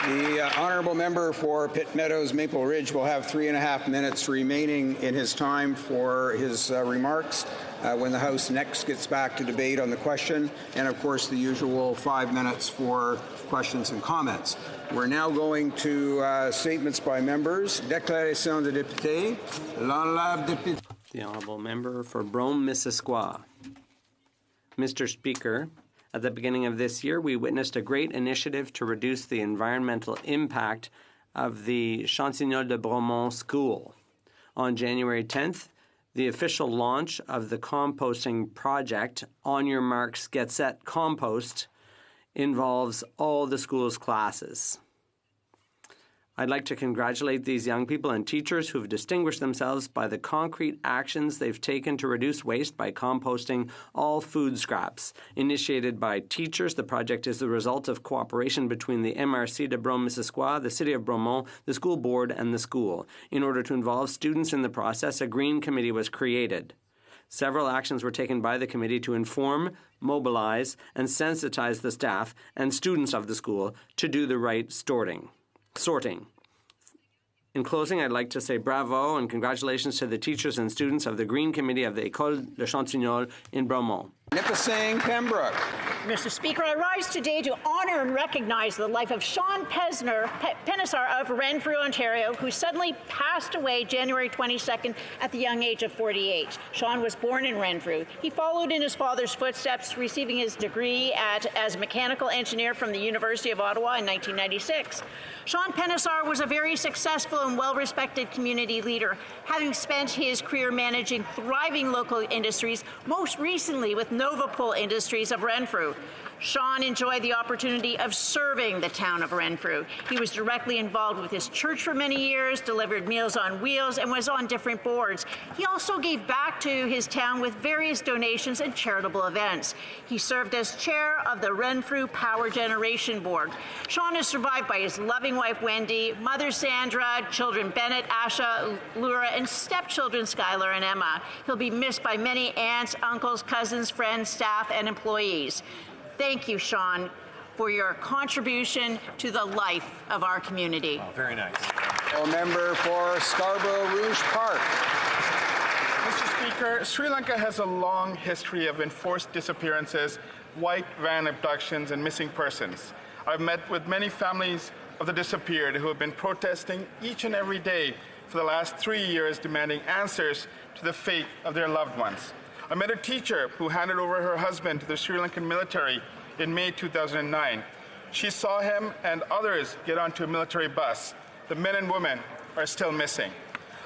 The honourable member for Pitt Meadows Maple Ridge will have 3.5 minutes remaining in his time for his remarks when the House next gets back to debate on the question, and of course the usual 5 minutes for questions and comments. We're now going to statements by members. Déclaration de député. L'honorable député. The honourable member for Brome-Missisquoi. Mr. Speaker, at the beginning of this year, we witnessed a great initiative to reduce the environmental impact of the Chantignol de Bromont School. On January 10th, the official launch of the composting project, On Your Marks, Get Set Compost, involves all the school's classes. I'd like to congratulate these young people and teachers who've distinguished themselves by the concrete actions they've taken to reduce waste by composting all food scraps. Initiated by teachers, the project is the result of cooperation between the MRC de Brome-Missisquoi, the City of Bromont, the school board, and the school. In order to involve students in the process, a green committee was created. Several actions were taken by the committee to inform, mobilize, and sensitize the staff and students of the school to do the right sorting. In closing, I'd like to say bravo and congratulations to the teachers and students of the Green Committee of the École de Chantignol in Bromont. Nipissing Pembroke. Mr. Speaker, I rise today to honour and recognize the life of Sean Penissar of Renfrew, Ontario, who suddenly passed away January 22nd at the young age of 48. Sean was born in Renfrew. He followed in his father's footsteps, receiving his degree as a mechanical engineer from the University of Ottawa in 1996. Sean Penissar was a very successful and well-respected community leader, having spent his career managing thriving local industries, most recently with Novapol Industries of Renfrew. Sean enjoyed the opportunity of serving the town of Renfrew. He was directly involved with his church for many years, delivered Meals on Wheels, and was on different boards. He also gave back to his town with various donations and charitable events. He served as chair of the Renfrew Power Generation Board. Sean is survived by his loving wife, Wendy, mother, Sandra, children, Bennett, Asha, Laura, and stepchildren, Skylar and Emma. He'll be missed by many aunts, uncles, cousins, friends, staff, and employees. Thank you, Sean, for your contribution to the life of our community. Oh, very nice. Member for Scarborough Rouge Park. Mr. Speaker, Sri Lanka has a long history of enforced disappearances, white van abductions, and missing persons. I've met with many families of the disappeared who have been protesting each and every day for the last 3 years, demanding answers to the fate of their loved ones. I met a teacher who handed over her husband to the Sri Lankan military in May 2009. She saw him and others get onto a military bus. The men and women are still missing.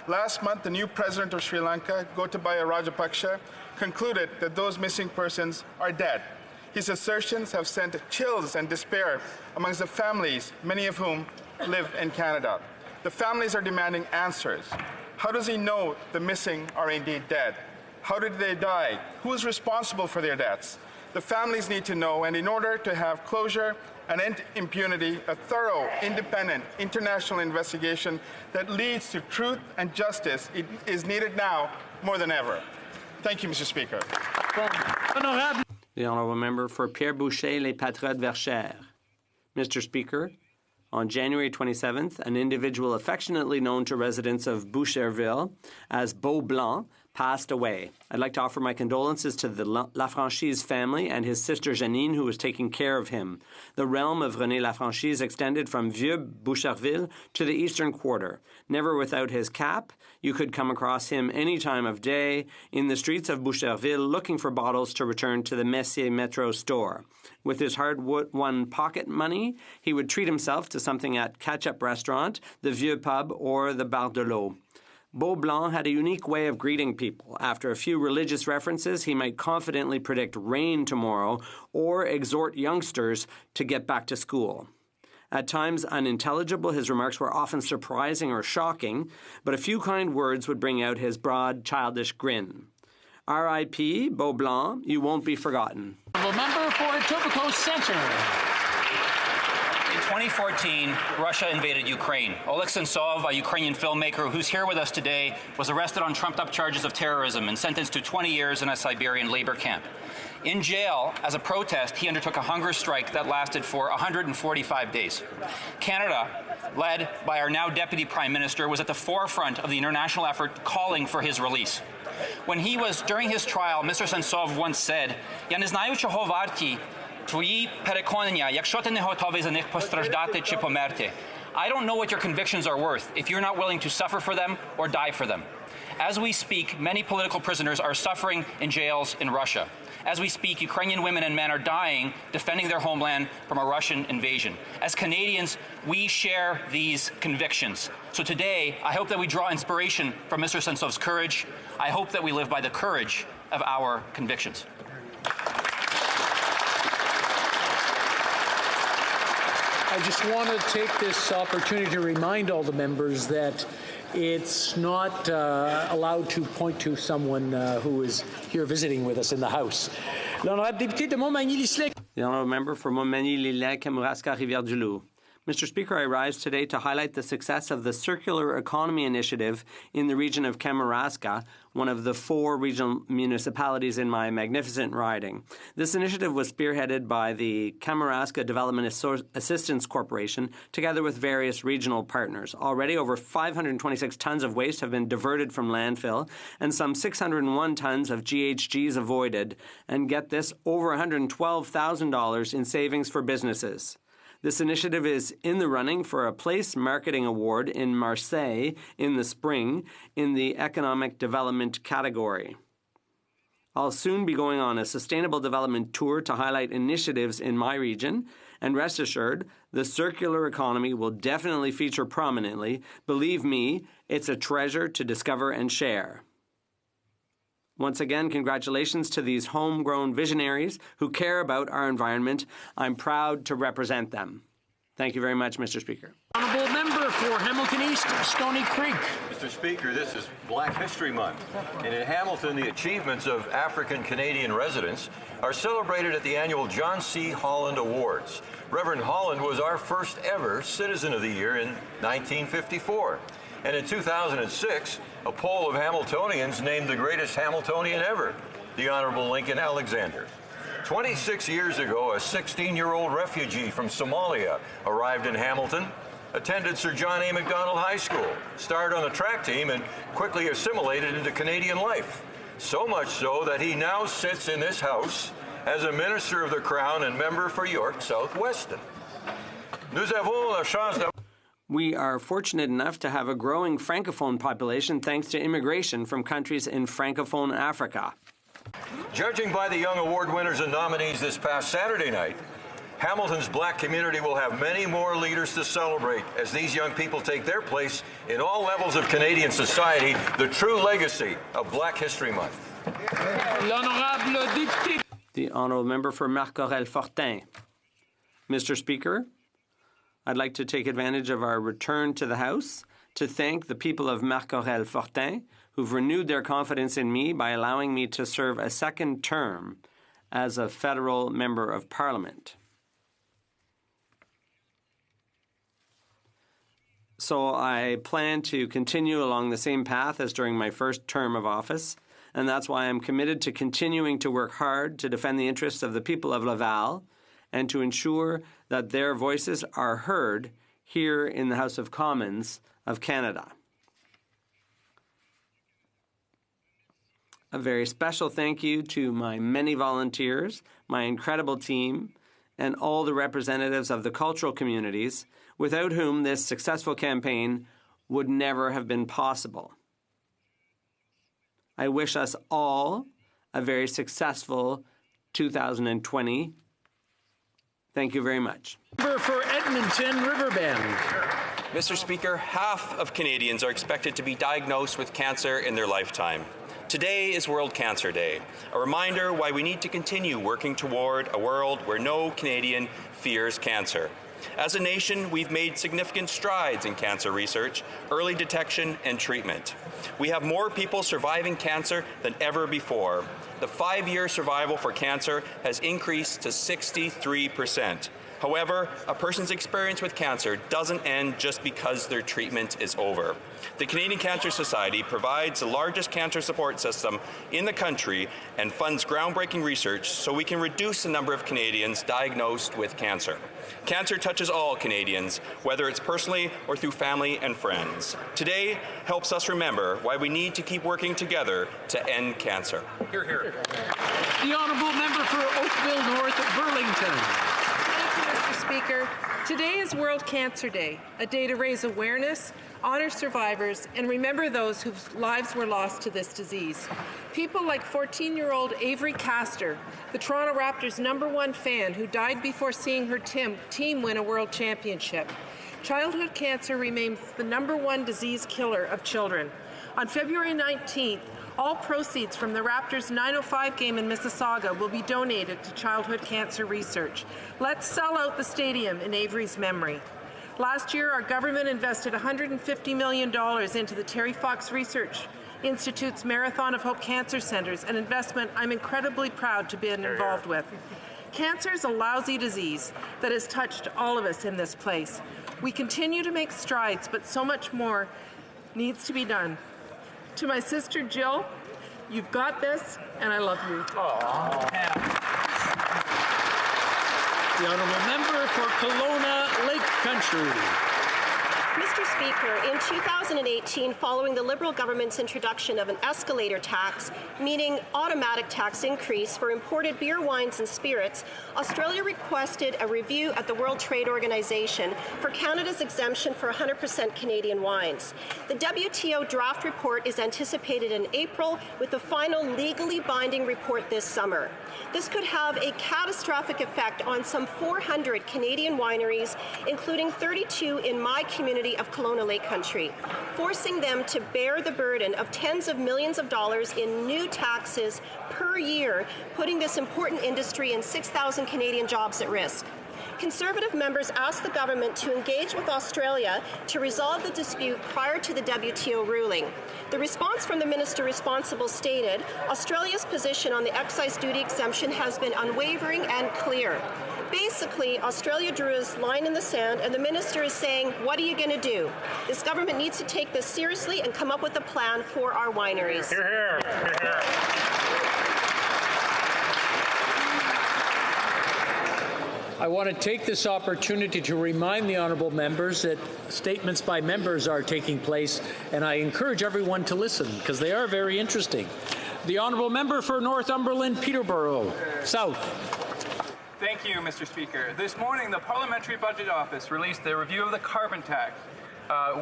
Last month, the new president of Sri Lanka, Gotabaya Rajapaksa, concluded that those missing persons are dead. His assertions have sent chills and despair amongst the families, many of whom live in Canada. The families are demanding answers. How does he know the missing are indeed dead? How did they die? Who is responsible for their deaths? The families need to know, and in order to have closure and end impunity, a thorough, independent, international investigation that leads to truth and justice is needed now more than ever. Thank you, Mr. Speaker. The honourable member for Pierre Boucher, Les Patriotes Verchères. Mr. Speaker, on January 27th, an individual affectionately known to residents of Boucherville as Beau Blanc passed away. I'd like to offer my condolences to the Lafranchise family and his sister Janine, who was taking care of him. The realm of René Lafranchise extended from Vieux Boucherville to the eastern quarter. Never without his cap, you could come across him any time of day in the streets of Boucherville looking for bottles to return to the Messier Metro store. With his hard-won pocket money, he would treat himself to something at Catch-Up Restaurant, the Vieux Pub, or the Bar de l'Eau. Beau Blanc had a unique way of greeting people. After a few religious references, he might confidently predict rain tomorrow or exhort youngsters to get back to school. At times unintelligible, his remarks were often surprising or shocking, but a few kind words would bring out his broad, childish grin. R.I.P. Beau Blanc, you won't be forgotten. Member for Etobicoke Centre. In 2014, Russia invaded Ukraine. Oleg Sentsov, a Ukrainian filmmaker who's here with us today, was arrested on trumped-up charges of terrorism and sentenced to 20 years in a Siberian labor camp. In jail, as a protest, he undertook a hunger strike that lasted for 145 days. Canada, led by our now Deputy Prime Minister, was at the forefront of the international effort calling for his release. During his trial, Mr. Sentsov once said, "Я не знаю, чого варті твої переконання, якщо ти не готовий за них постраждати чи померти." I don't know what your convictions are worth if you're not willing to suffer for them or die for them. As we speak, many political prisoners are suffering in jails in Russia. As we speak, Ukrainian women and men are dying defending their homeland from a Russian invasion. As Canadians, we share these convictions. So today, I hope that we draw inspiration from Mr. Sentsov's courage. I hope that we live by the courage of our convictions. I just want to take this opportunity to remind all the members that it's not allowed to point to someone who is here visiting with us in the House. L'honorable député de Montmagny-Listec. The honourable member for Montmagny-Lillet, Kamouraska, Rivière-du-Loup. Mr. Speaker, I rise today to highlight the success of the Circular Economy Initiative in the region of Kamouraska, one of the 4 regional municipalities in my magnificent riding. This initiative was spearheaded by the Kamouraska Development Assistance Corporation, together with various regional partners. Already, over 526 tons of waste have been diverted from landfill, and some 601 tons of GHGs avoided, and get this, over $112,000 in savings for businesses. This initiative is in the running for a Place Marketing Award in Marseille in the spring in the Economic Development category. I'll soon be going on a sustainable development tour to highlight initiatives in my region, and rest assured, the circular economy will definitely feature prominently. Believe me, it's a treasure to discover and share. Once again, congratulations to these homegrown visionaries who care about our environment. I'm proud to represent them. Thank you very much, Mr. Speaker. Honourable member for Hamilton East, Stony Creek. Mr. Speaker, this is Black History Month, and in Hamilton, the achievements of African-Canadian residents are celebrated at the annual John C. Holland Awards. Reverend Holland was our first ever Citizen of the Year in 1954. And in 2006, a poll of Hamiltonians named the greatest Hamiltonian ever, the Honorable Lincoln Alexander. 26 years ago, a 16-year-old refugee from Somalia arrived in Hamilton, attended Sir John A. Macdonald High School, starred on the track team, and quickly assimilated into Canadian life. So much so that he now sits in this House as a Minister of the Crown and member for York South Weston. Nous avons la chance d'avoir... We are fortunate enough to have a growing Francophone population thanks to immigration from countries in Francophone Africa. Judging by the young award winners and nominees this past Saturday night, Hamilton's Black community will have many more leaders to celebrate as these young people take their place in all levels of Canadian society, the true legacy of Black History Month. The honourable member for Marc-Aurèle-Fortin. Mr. Speaker, I'd like to take advantage of our return to the House to thank the people of Marc-Aurèle-Fortin who've renewed their confidence in me by allowing me to serve a second term as a federal member of Parliament. So I plan to continue along the same path as during my first term of office, and that's why I'm committed to continuing to work hard to defend the interests of the people of Laval and to ensure that their voices are heard here in the House of Commons of Canada. A very special thank you to my many volunteers, my incredible team, and all the representatives of the cultural communities, without whom this successful campaign would never have been possible. I wish us all a very successful 2020. Thank you very much. Member for Edmonton Riverbend. Mr. Speaker, half of Canadians are expected to be diagnosed with cancer in their lifetime. Today is World Cancer Day, a reminder why we need to continue working toward a world where no Canadian fears cancer. As a nation, we've made significant strides in cancer research, early detection, and treatment. We have more people surviving cancer than ever before. the 5-year survival for cancer has increased to 63%. However, a person's experience with cancer doesn't end just because their treatment is over. The Canadian Cancer Society provides the largest cancer support system in the country and funds groundbreaking research so we can reduce the number of Canadians diagnosed with cancer. Cancer touches all Canadians, whether it's personally or through family and friends. Today helps us remember why we need to keep working together to end cancer. Hear, hear. The honourable member for Oakville North, Burlington. Mr. Speaker, today is World Cancer Day, a day to raise awareness, honor survivors, and remember those whose lives were lost to this disease. People like 14-year-old Avery Castor, the Toronto Raptors' #1 fan who died before seeing her team win a world championship. Childhood cancer remains the #1 disease killer of children. On February 19th, all proceeds from the Raptors' 9:05 game in Mississauga will be donated to childhood cancer research. Let's sell out the stadium in Avery's memory. Last year, our government invested $150 million into the Terry Fox Research Institute's Marathon of Hope Cancer Centers, an investment I'm incredibly proud to be involved with. Cancer is a lousy disease that has touched all of us in this place. We continue to make strides, but so much more needs to be done. To my sister Jill, you've got this, and I love you. The honourable member for Kelowna Lake Country. Mr. Speaker, in 2018, following the Liberal government's introduction of an escalator tax, meaning automatic tax increase for imported beer, wines and spirits, Australia requested a review at the World Trade Organization for Canada's exemption for 100% Canadian wines. The WTO draft report is anticipated in April, with the final legally binding report this summer. This could have a catastrophic effect on some 400 Canadian wineries, including 32 in my community of Kelowna Lake Country, forcing them to bear the burden of tens of millions of dollars in new taxes per year, putting this important industry and 6,000 Canadian jobs at risk. Conservative members asked the government to engage with Australia to resolve the dispute prior to the WTO ruling. The response from the minister responsible stated, Australia's position on the excise duty exemption has been unwavering and clear. Basically, Australia drew its line in the sand, and the minister is saying, what are you going to do? This government needs to take this seriously and come up with a plan for our wineries. Hear, hear. Hear, hear. I want to take this opportunity to remind the honourable members that statements by members are taking place, and I encourage everyone to listen because they are very interesting. The honourable member for Northumberland, Peterborough South. Thank you, Mr. Speaker. This morning, the Parliamentary Budget Office released a review of the carbon tax.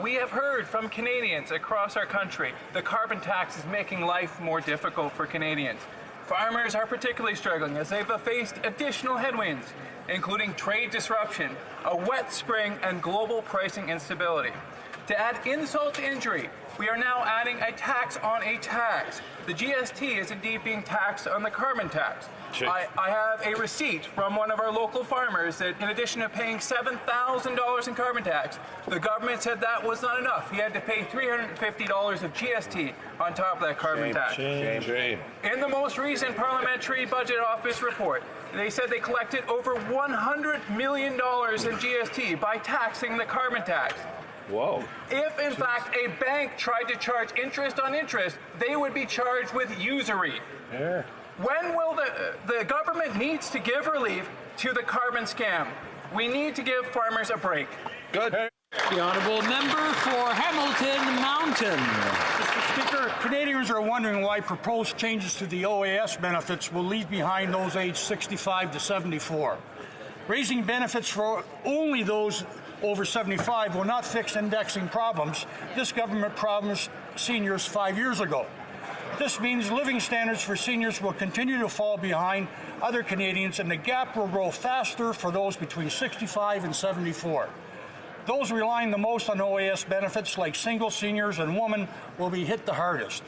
We have heard from Canadians across our country the carbon tax is making life more difficult for Canadians. Farmers are particularly struggling as they've faced additional headwinds, including trade disruption, a wet spring, and global pricing instability. To add insult to injury, we are now adding a tax on a tax. The GST is indeed being taxed on the carbon tax. I have a receipt from one of our local farmers that in addition to paying $7,000 in carbon tax, the government said that was not enough. He had to pay $350 of GST on top of that carbon tax. Shame. In the most recent Parliamentary Budget Office report, they said they collected over $100 million in GST by taxing the carbon tax. Whoa. If, in fact, a bank tried to charge interest on interest, they would be charged with usury. Yeah. When will the government needs to give relief to the carbon scam? We need to give farmers a break. Good. The honourable member for Hamilton Mountain. Mr. Speaker, Canadians are wondering why proposed changes to the OAS benefits will leave behind those aged 65 to 74. Raising benefits for only those over 75 will not fix indexing problems this government promised seniors 5 years ago. This means living standards for seniors will continue to fall behind other Canadians, and the gap will grow faster for those between 65 and 74. Those relying the most on OAS benefits, like single seniors and women, will be hit the hardest.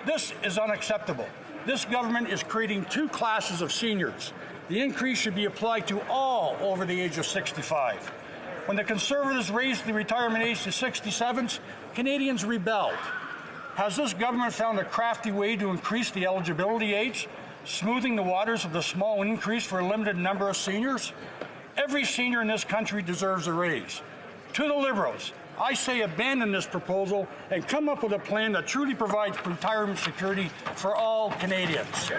This is unacceptable. This government is creating two classes of seniors. The increase should be applied to all over the age of 65. When the Conservatives raised the retirement age to 67, Canadians rebelled. Has this government found a crafty way to increase the eligibility age? smoothing the waters of the small increase for a limited number of seniors? Every senior in this country deserves a raise. To the Liberals, I say abandon this proposal and come up with a plan that truly provides retirement security for all Canadians.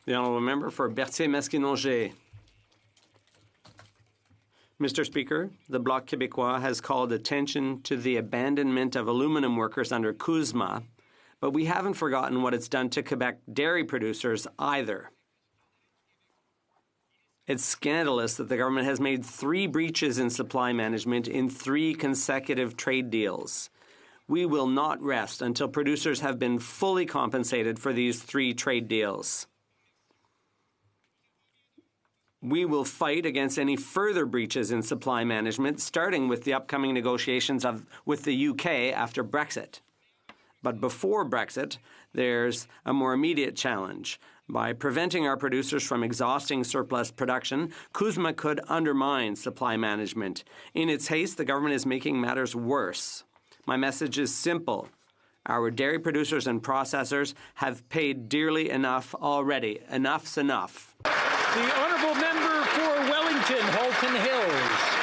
The honourable member for Berthier-Masquinongé. Mr. Speaker, the Bloc Québécois has called attention to the abandonment of aluminum workers under CUSMA, but we haven't forgotten what it's done to Quebec dairy producers either. It's scandalous that the government has made 3 breaches in supply management in 3 consecutive trade deals. We will not rest until producers have been fully compensated for these 3 trade deals. We will fight against any further breaches in supply management, starting with the upcoming negotiations with the UK after Brexit. But before Brexit, there's a more immediate challenge. By preventing our producers from exhausting surplus production, CUSMA could undermine supply management. In its haste, the government is making matters worse. My message is simple. Our dairy producers and processors have paid dearly enough already. Enough's enough. The honourable member for Wellington, Halton Hills.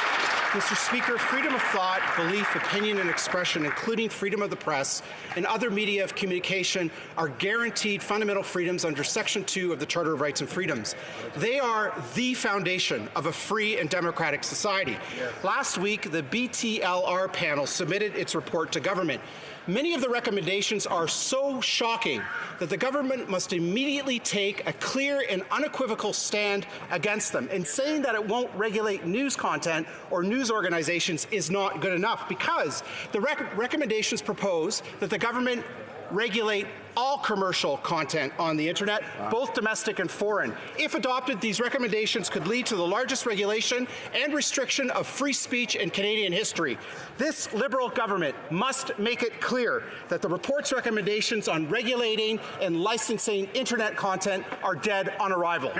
Mr. Speaker, freedom of thought, belief, opinion, and expression, including freedom of the press and other media of communication, are guaranteed fundamental freedoms under Section 2 of the Charter of Rights and Freedoms. They are the foundation of a free and democratic society. Last week, the BTLR panel submitted its report to government. Many of the recommendations are so shocking that the government must immediately take a clear and unequivocal stand against them. And saying that it won't regulate news content or news organizations is not good enough, because the recommendations propose that the government regulate all commercial content on the internet, both domestic and foreign. If adopted, these recommendations could lead to the largest regulation and restriction of free speech in Canadian history. This Liberal government must make it clear that the report's recommendations on regulating and licensing internet content are dead on arrival.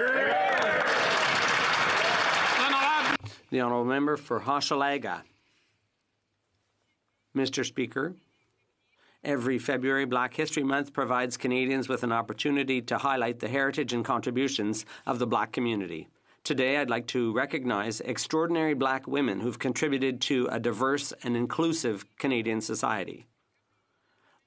The honourable member for Hochelaga. Mr. Speaker, every February, Black History Month provides Canadians with an opportunity to highlight the heritage and contributions of the Black community. Today, I'd like to recognize extraordinary Black women who've contributed to a diverse and inclusive Canadian society.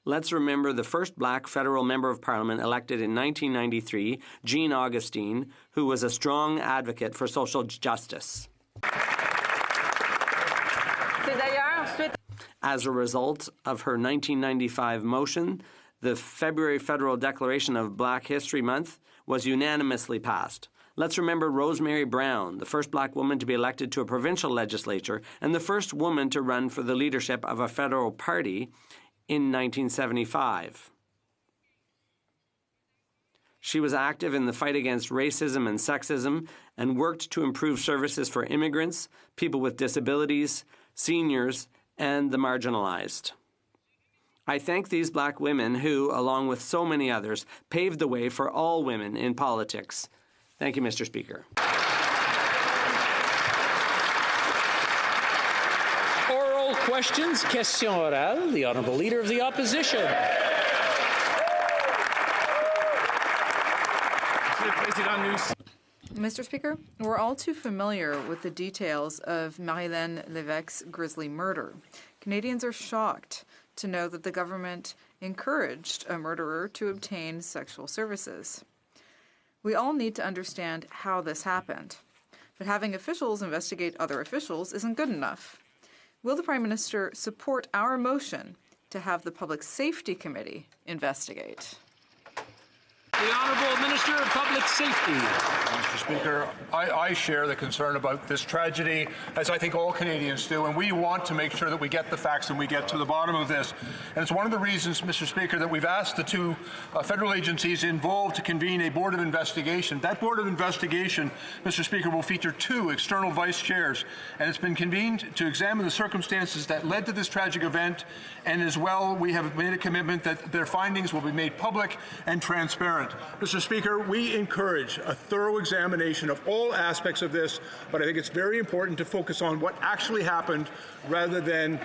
Let's remember the first Black federal member of Parliament elected in 1993, Jean Augustine, who was a strong advocate for social justice. As a result of her 1995 motion, the February Federal Declaration of Black History Month was unanimously passed. Let's remember Rosemary Brown, the first Black woman to be elected to a provincial legislature and the first woman to run for the leadership of a federal party in 1975. She was active in the fight against racism and sexism and worked to improve services for immigrants, people with disabilities, seniors, and the marginalized. I thank these Black women who, along with so many others, paved the way for all women in politics. Thank you, Mr. Speaker. Oral questions, question orale. The Honourable Leader of the Opposition. Mr. Speaker, we're all too familiar with the details of Marie-Hélène Lévesque's grisly murder. Canadians are shocked to know that the government encouraged a murderer to obtain sexual services. We all need to understand how this happened, but having officials investigate other officials isn't good enough. Will the Prime Minister support our motion to have the Public Safety Committee investigate? The Honourable Minister of Public Safety. Mr. Speaker, I share the concern about this tragedy, as I think all Canadians do, and we want to make sure that we get the facts and we get to the bottom of this. And it's one of the reasons, Mr. Speaker, that we've asked the 2 federal agencies involved to convene a board of investigation. That board of investigation, Mr. Speaker, will feature 2 external vice chairs, and it's been convened to examine the circumstances that led to this tragic event, and as well, we have made a commitment that their findings will be made public and transparent. Mr. Speaker, we encourage a thorough examination of all aspects of this, but I think it's very important to focus on what actually happened rather than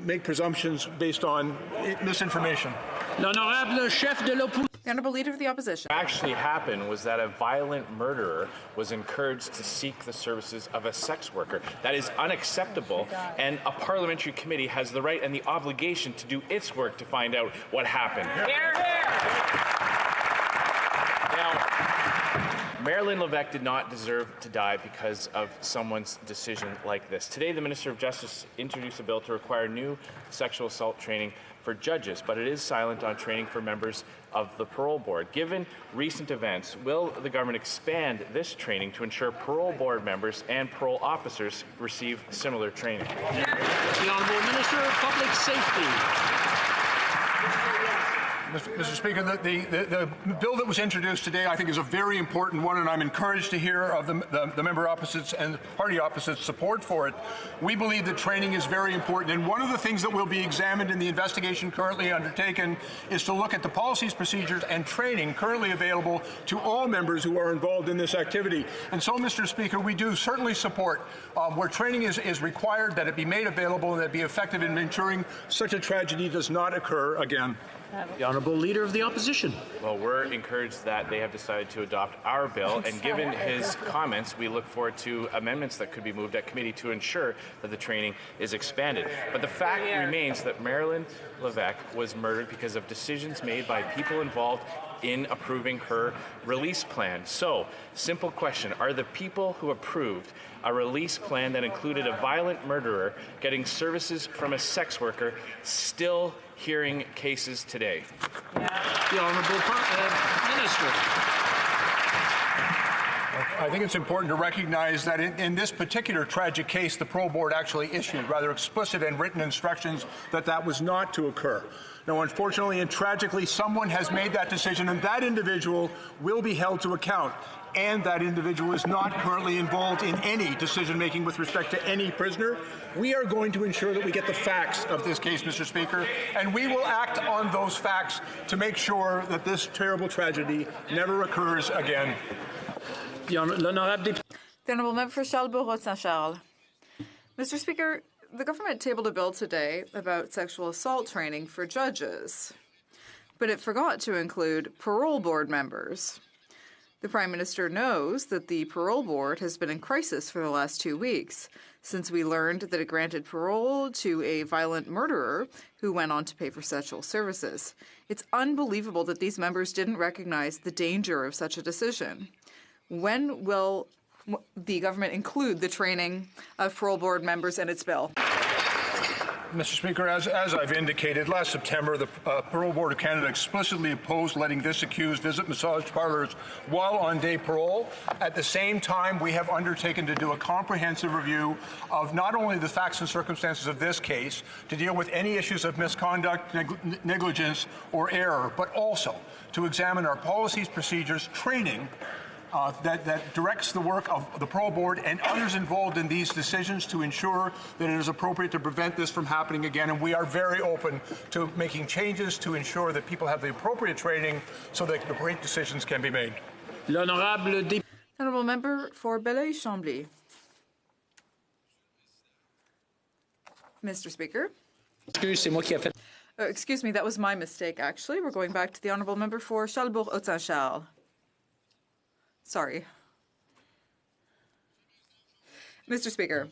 make presumptions based on misinformation. L'honorable chef de l'opposition. The Honourable Leader of the Opposition. What actually happened was that a violent murderer was encouraged to seek the services of a sex worker. That is unacceptable, and a parliamentary committee has the right and the obligation to do its work to find out what happened. Now, Marilyn Levesque did not deserve to die because of someone's decision like this. Today, the Minister of Justice introduced a bill to require new sexual assault training for judges, but it is silent on training for members of the parole board. Given recent events, will the government expand this training to ensure parole board members and parole officers receive similar training? The Honourable Minister of Public Safety. Mr. Speaker, the bill that was introduced today, I think, is a very important one, and I'm encouraged to hear of the member opposites and party opposites' support for it. We believe that training is very important, and one of the things that will be examined in the investigation currently undertaken is to look at the policies, procedures, and training currently available to all members who are involved in this activity. And so, Mr. Speaker, we do certainly support where training is required, that it be made available and that it be effective in ensuring such a tragedy does not occur again. The Honourable Leader of the Opposition. Well, we're encouraged that they have decided to adopt our bill, and given his comments, we look forward to amendments that could be moved at committee to ensure that the training is expanded. But the fact remains that Marilyn Levesque was murdered because of decisions made by people involved in approving her release plan. So, simple question, are the people who approved a release plan that included a violent murderer getting services from a sex worker still hearing cases today? The Honourable Minister. I think it's important to recognize that in this particular tragic case, the parole board actually issued rather explicit and written instructions that was not to occur. Now, unfortunately and tragically, someone has made that decision, and that individual will be held to account. And that individual is not currently involved in any decision-making with respect to any prisoner. We are going to ensure that we get the facts of this case, Mr. Speaker, and we will act on those facts to make sure that this terrible tragedy never occurs again. The Honourable Member for Charlebourg-Saint-Charles. Mr. Speaker, the government tabled a bill today about sexual assault training for judges, but it forgot to include parole board members. The Prime Minister knows that the parole board has been in crisis for the last 2 weeks, since we learned that it granted parole to a violent murderer who went on to pay for sexual services. It's unbelievable that these members didn't recognize the danger of such a decision. When will the government include the training of parole board members in its bill? Mr. Speaker, as I've indicated, last September, the Parole Board of Canada explicitly opposed letting this accused visit massage parlors while on day parole. At the same time, we have undertaken to do a comprehensive review of not only the facts and circumstances of this case, to deal with any issues of misconduct, negligence, or error, but also to examine our policies, procedures, training, that directs the work of the parole board and others involved in these decisions to ensure that it is appropriate to prevent this from happening again. And we are very open to making changes to ensure that people have the appropriate training so that the great decisions can be made. Honourable Member for Belleuil-Chambly. Mr. Speaker. Excuse me, that was my mistake, actually. We're going back to the Honourable Member for Charlebourg-Saint-Charles. Sorry. Mr. Speaker,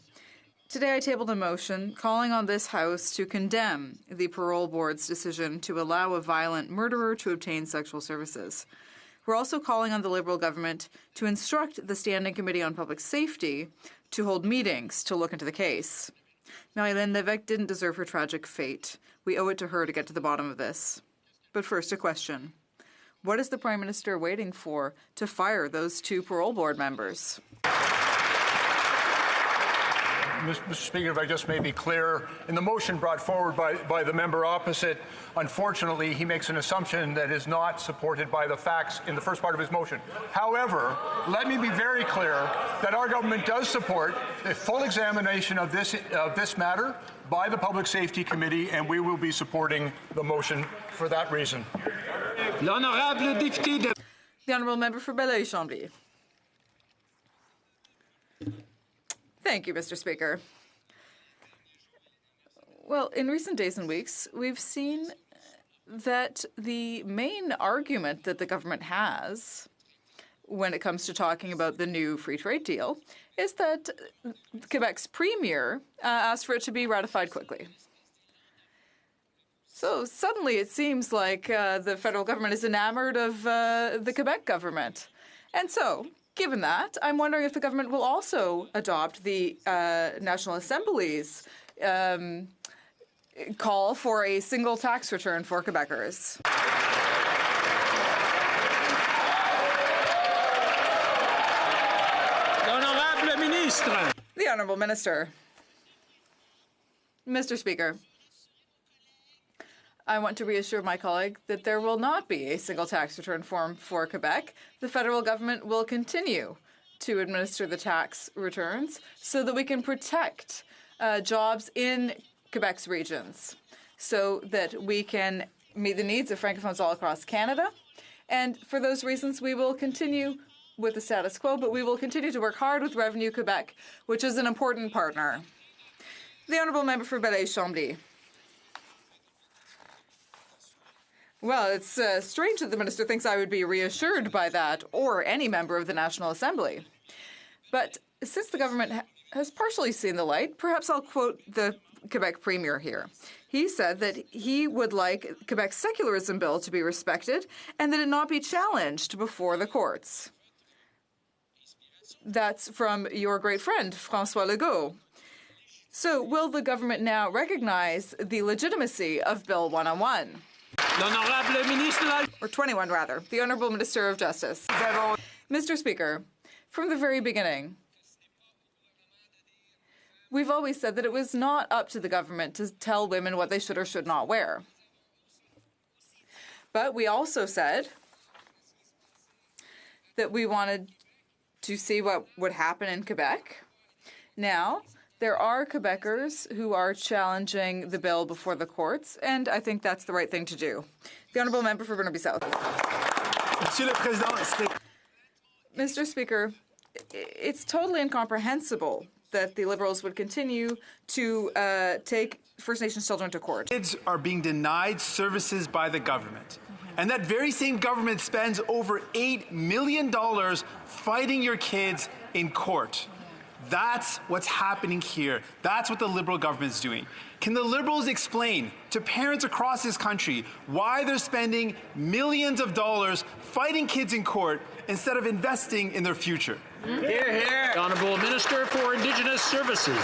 today I tabled a motion calling on this House to condemn the parole board's decision to allow a violent murderer to obtain sexual services. We're also calling on the Liberal government to instruct the Standing Committee on Public Safety to hold meetings to look into the case. Marilyn Levesque didn't deserve her tragic fate. We owe it to her to get to the bottom of this. But first, a question. What is the Prime Minister waiting for to fire those 2 parole board members? Mr. Speaker, if I just may be clear, in the motion brought forward by the member opposite, unfortunately, he makes an assumption that is not supported by the facts in the first part of his motion. However, let me be very clear that our government does support a full examination of this matter by the Public Safety Committee, and we will be supporting the motion for that reason. The Honourable Member for Belleuil-Chambly. Thank you, Mr. Speaker. Well, in recent days and weeks, we've seen that the main argument that the government has when it comes to talking about the new free trade deal is that Quebec's premier asked for it to be ratified quickly. So suddenly it seems like the federal government is enamored of the Quebec government. And so, given that, I'm wondering if the government will also adopt the National Assembly's call for a single tax return for Quebecers. The Honourable Minister. Mr. Speaker, I want to reassure my colleague that there will not be a single tax return form for Quebec. The federal government will continue to administer the tax returns so that we can protect jobs in Quebec's regions, so that we can meet the needs of francophones all across Canada. And for those reasons, we will continue with the status quo, but we will continue to work hard with Revenue Quebec, which is an important partner. The Honourable Member for Belleuil-Chambly. Well, it's strange that the minister thinks I would be reassured by that, or any member of the National Assembly. But since the government has partially seen the light, perhaps I'll quote the Quebec Premier here. He said that he would like Quebec's secularism bill to be respected and that it not be challenged before the courts. That's from your great friend, François Legault. So will the government now recognize the legitimacy of Bill 101? Or 21, rather. The Honourable Minister of Justice. Mr. Speaker, from the very beginning, we've always said that it was not up to the government to tell women what they should or should not wear. But we also said that we wanted to see what would happen in Quebec. Now, there are Quebecers who are challenging the bill before the courts, and I think that's the right thing to do. The Honourable Member for Burnaby South. Mr. Speaker, it's totally incomprehensible that the Liberals would continue to take First Nations children to court. Kids are being denied services by the government. And that very same government spends over $8 million fighting your kids in court. That's what's happening here. That's what the Liberal government's doing. Can the Liberals explain to parents across this country why they're spending millions of dollars fighting kids in court instead of investing in their future? Hear, hear. The Honourable Minister for Indigenous Services.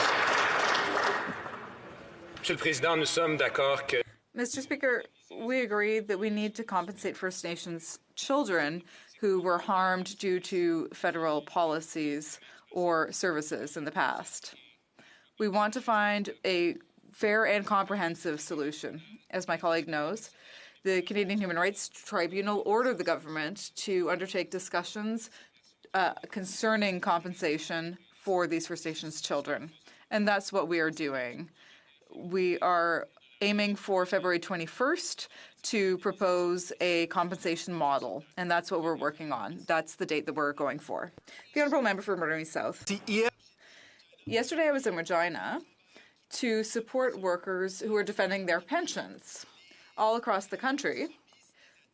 Monsieur le Président, nous sommes d'accord que... Mr. Speaker, we agree that we need to compensate First Nations children who were harmed due to federal policies or services in the past. We want to find a fair and comprehensive solution. As my colleague knows, the Canadian Human Rights Tribunal ordered the government to undertake discussions concerning compensation for these First Nations children. And that's what we are doing. We are aiming for February 21st to propose a compensation model, and that's what we're working on. That's the date that we're going for. The Honourable Member for Burnaby South. Yesterday I was in Regina to support workers who are defending their pensions. All across the country,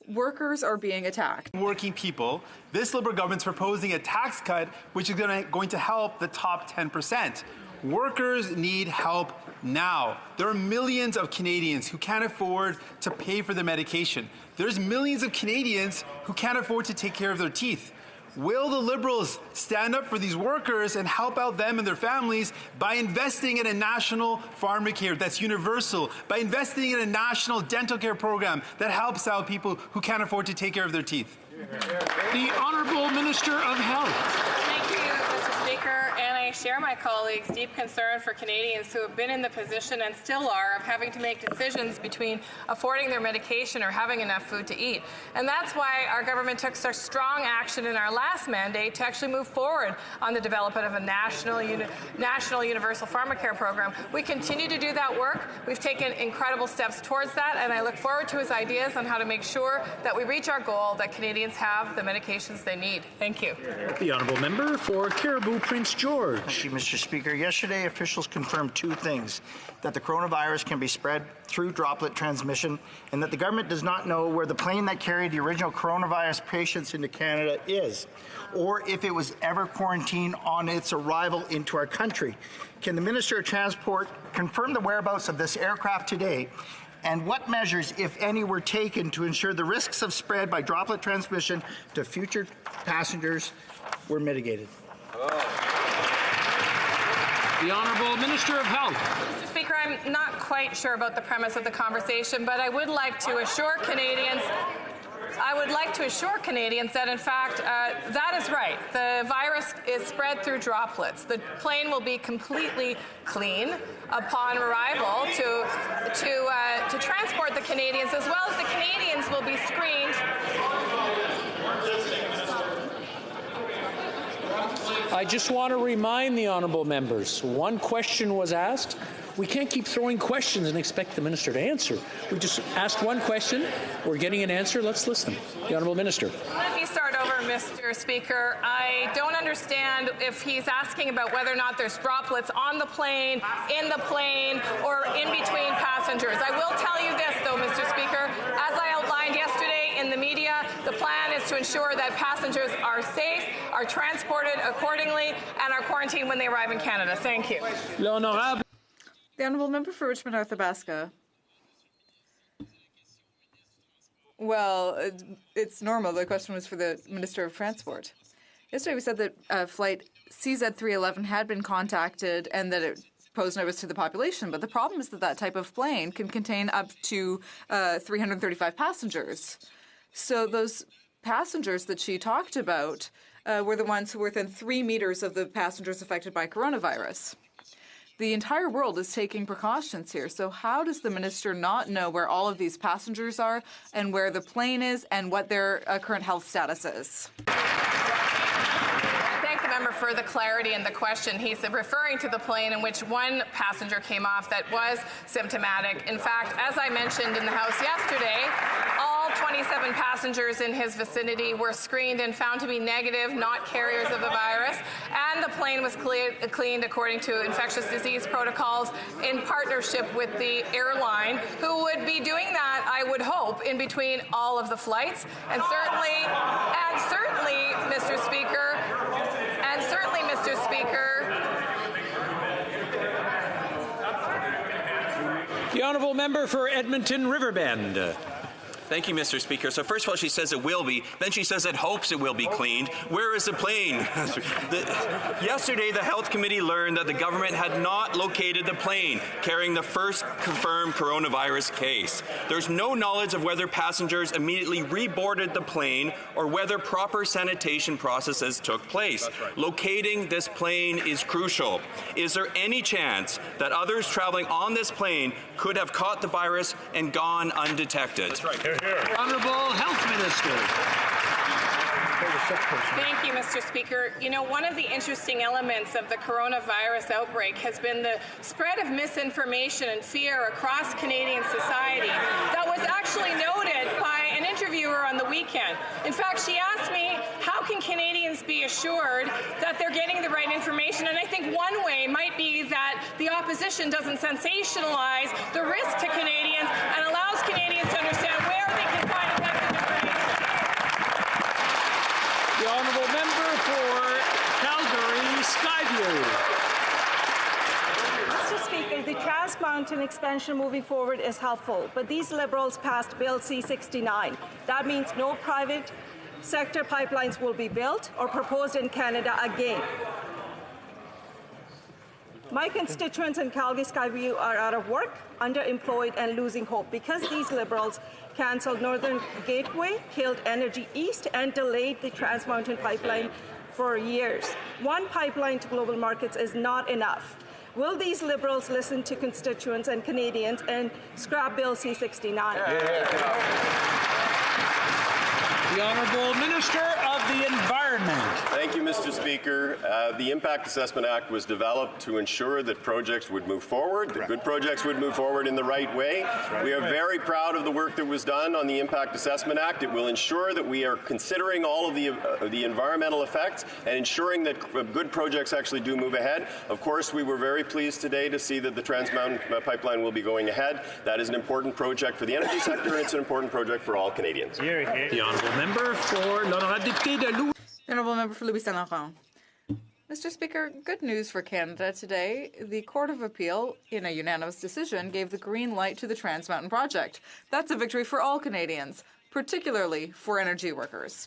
workers are being attacked. Working people, this Liberal government's proposing a tax cut which is going to help the top 10%. Workers need help now. There are millions of Canadians who can't afford to pay for their medication. There's millions of Canadians who can't afford to take care of their teeth. Will the Liberals stand up for these workers and help out them and their families by investing in a national pharmacare that's universal, by investing in a national dental care program that helps out people who can't afford to take care of their teeth? The Honourable Minister of Health. Thank you, Mr. Speaker, and I share my colleagues' deep concern for Canadians who have been in the position and still are of having to make decisions between affording their medication or having enough food to eat. And that's why our government took such strong action in our last mandate to actually move forward on the development of a national universal pharmacare program. We continue to do that work. We've taken incredible steps towards that, and I look forward to his ideas on how to make sure that we reach our goal that Canadians have the medications they need. Thank you. The Honourable Member for Cariboo Prince George. Ridge. Thank you, Mr. Speaker. Yesterday, officials confirmed two things: that the coronavirus can be spread through droplet transmission, and that the government does not know where the plane that carried the original coronavirus patients into Canada is, or if it was ever quarantined on its arrival into our country. Can the Minister of Transport confirm the whereabouts of this aircraft today? And what measures, if any, were taken to ensure the risks of spread by droplet transmission to future passengers were mitigated? The Honourable Minister of Health. Mr. Speaker, I'm not quite sure about the premise of the conversation, but I would like to assure Canadians that, in fact, that is right. The virus is spread through droplets. The plane will be completely clean upon arrival to transport the Canadians, as well as the Canadians will be screened. I just want to remind the honourable members, one question was asked. We can't keep throwing questions and expect the minister to answer. We just asked one question. We're getting an answer. Let's listen. The Honourable Minister. Let me start over, Mr. Speaker. I don't understand if he's asking about whether or not there's droplets on the plane, in the plane, or in between passengers. I will tell you this, though, Mr. Speaker. As I outlined yesterday in the media, the plan is to ensure that passengers are safe, are transported accordingly, and are quarantined when they arrive in Canada. Thank you. The Honourable Member for Richmond North Athabasca. Well, it's normal. The question was for the Minister of Transport. Yesterday we said that flight CZ311 had been contacted and that it posed no risk to the population, but the problem is that that type of plane can contain up to 335 passengers. So those passengers that she talked about were the ones who were within 3 meters of the passengers affected by coronavirus. The entire world is taking precautions here. So how does the minister not know where all of these passengers are and where the plane is and what their current health status is? I thank the member for the clarity in the question. He's referring to the plane in which one passenger came off that was symptomatic. In fact, as I mentioned in the House yesterday, all 27 passengers in his vicinity were screened and found to be negative, not carriers of the virus, and the plane was cleaned according to infectious disease protocols in partnership with the airline, who would be doing that, I would hope, in between all of the flights. And certainly, Mr. Speaker, The Honourable Member for Edmonton Riverbend. Thank you, Mr. Speaker. So first of all, she says it will be. Then she says it hopes it will be cleaned. Where is the plane? Yesterday, the Health Committee learned that the government had not located the plane carrying the first confirmed coronavirus case. There's no knowledge of whether passengers immediately reboarded the plane or whether proper sanitation processes took place. Right. Locating this plane is crucial. Is there any chance that others traveling on this plane could have caught the virus and gone undetected? That's right. Honourable Health Minister. Thank you, Mr. Speaker. You know, one of the interesting elements of the coronavirus outbreak has been the spread of misinformation and fear across Canadian society that was actually noted by an interviewer on the weekend. In fact, she asked me, how can Canadians be assured that they're getting the right information? And I think one way might be that the opposition doesn't sensationalize the risk to Canadians and allows Canadians to understand where they can find effective information. The Honourable Member for Calgary Skyview. Mr. Speaker, the Trans Mountain expansion moving forward is helpful, but these Liberals passed Bill C-69. That means no private sector pipelines will be built or proposed in Canada again. My constituents in Calgary Skyview are out of work, underemployed, and losing hope because these Liberals cancelled Northern Gateway, killed Energy East, and delayed the Trans Mountain pipeline for years. One pipeline to global markets is not enough. Will these Liberals listen to constituents and Canadians and scrap Bill C-69? The Honourable Minister of the Environment. Environment. Thank you, Mr. Speaker. The Impact Assessment Act was developed to ensure that projects would move forward, that good projects would move forward in the right way. We are very proud of the work that was done on the Impact Assessment Act. It will ensure that we are considering all of the environmental effects and ensuring that good projects actually do move ahead. Of course, we were very pleased today to see that the Trans Mountain Pipeline will be going ahead. That is an important project for the energy sector, and it's an important project for all Canadians. The honourable member for l'honorable député de Louis. The honourable member for Louis Saint Laurent. Mr. Speaker, good news for Canada today. The Court of Appeal, in a unanimous decision, gave the green light to the Trans Mountain project. That's a victory for all Canadians, particularly for energy workers.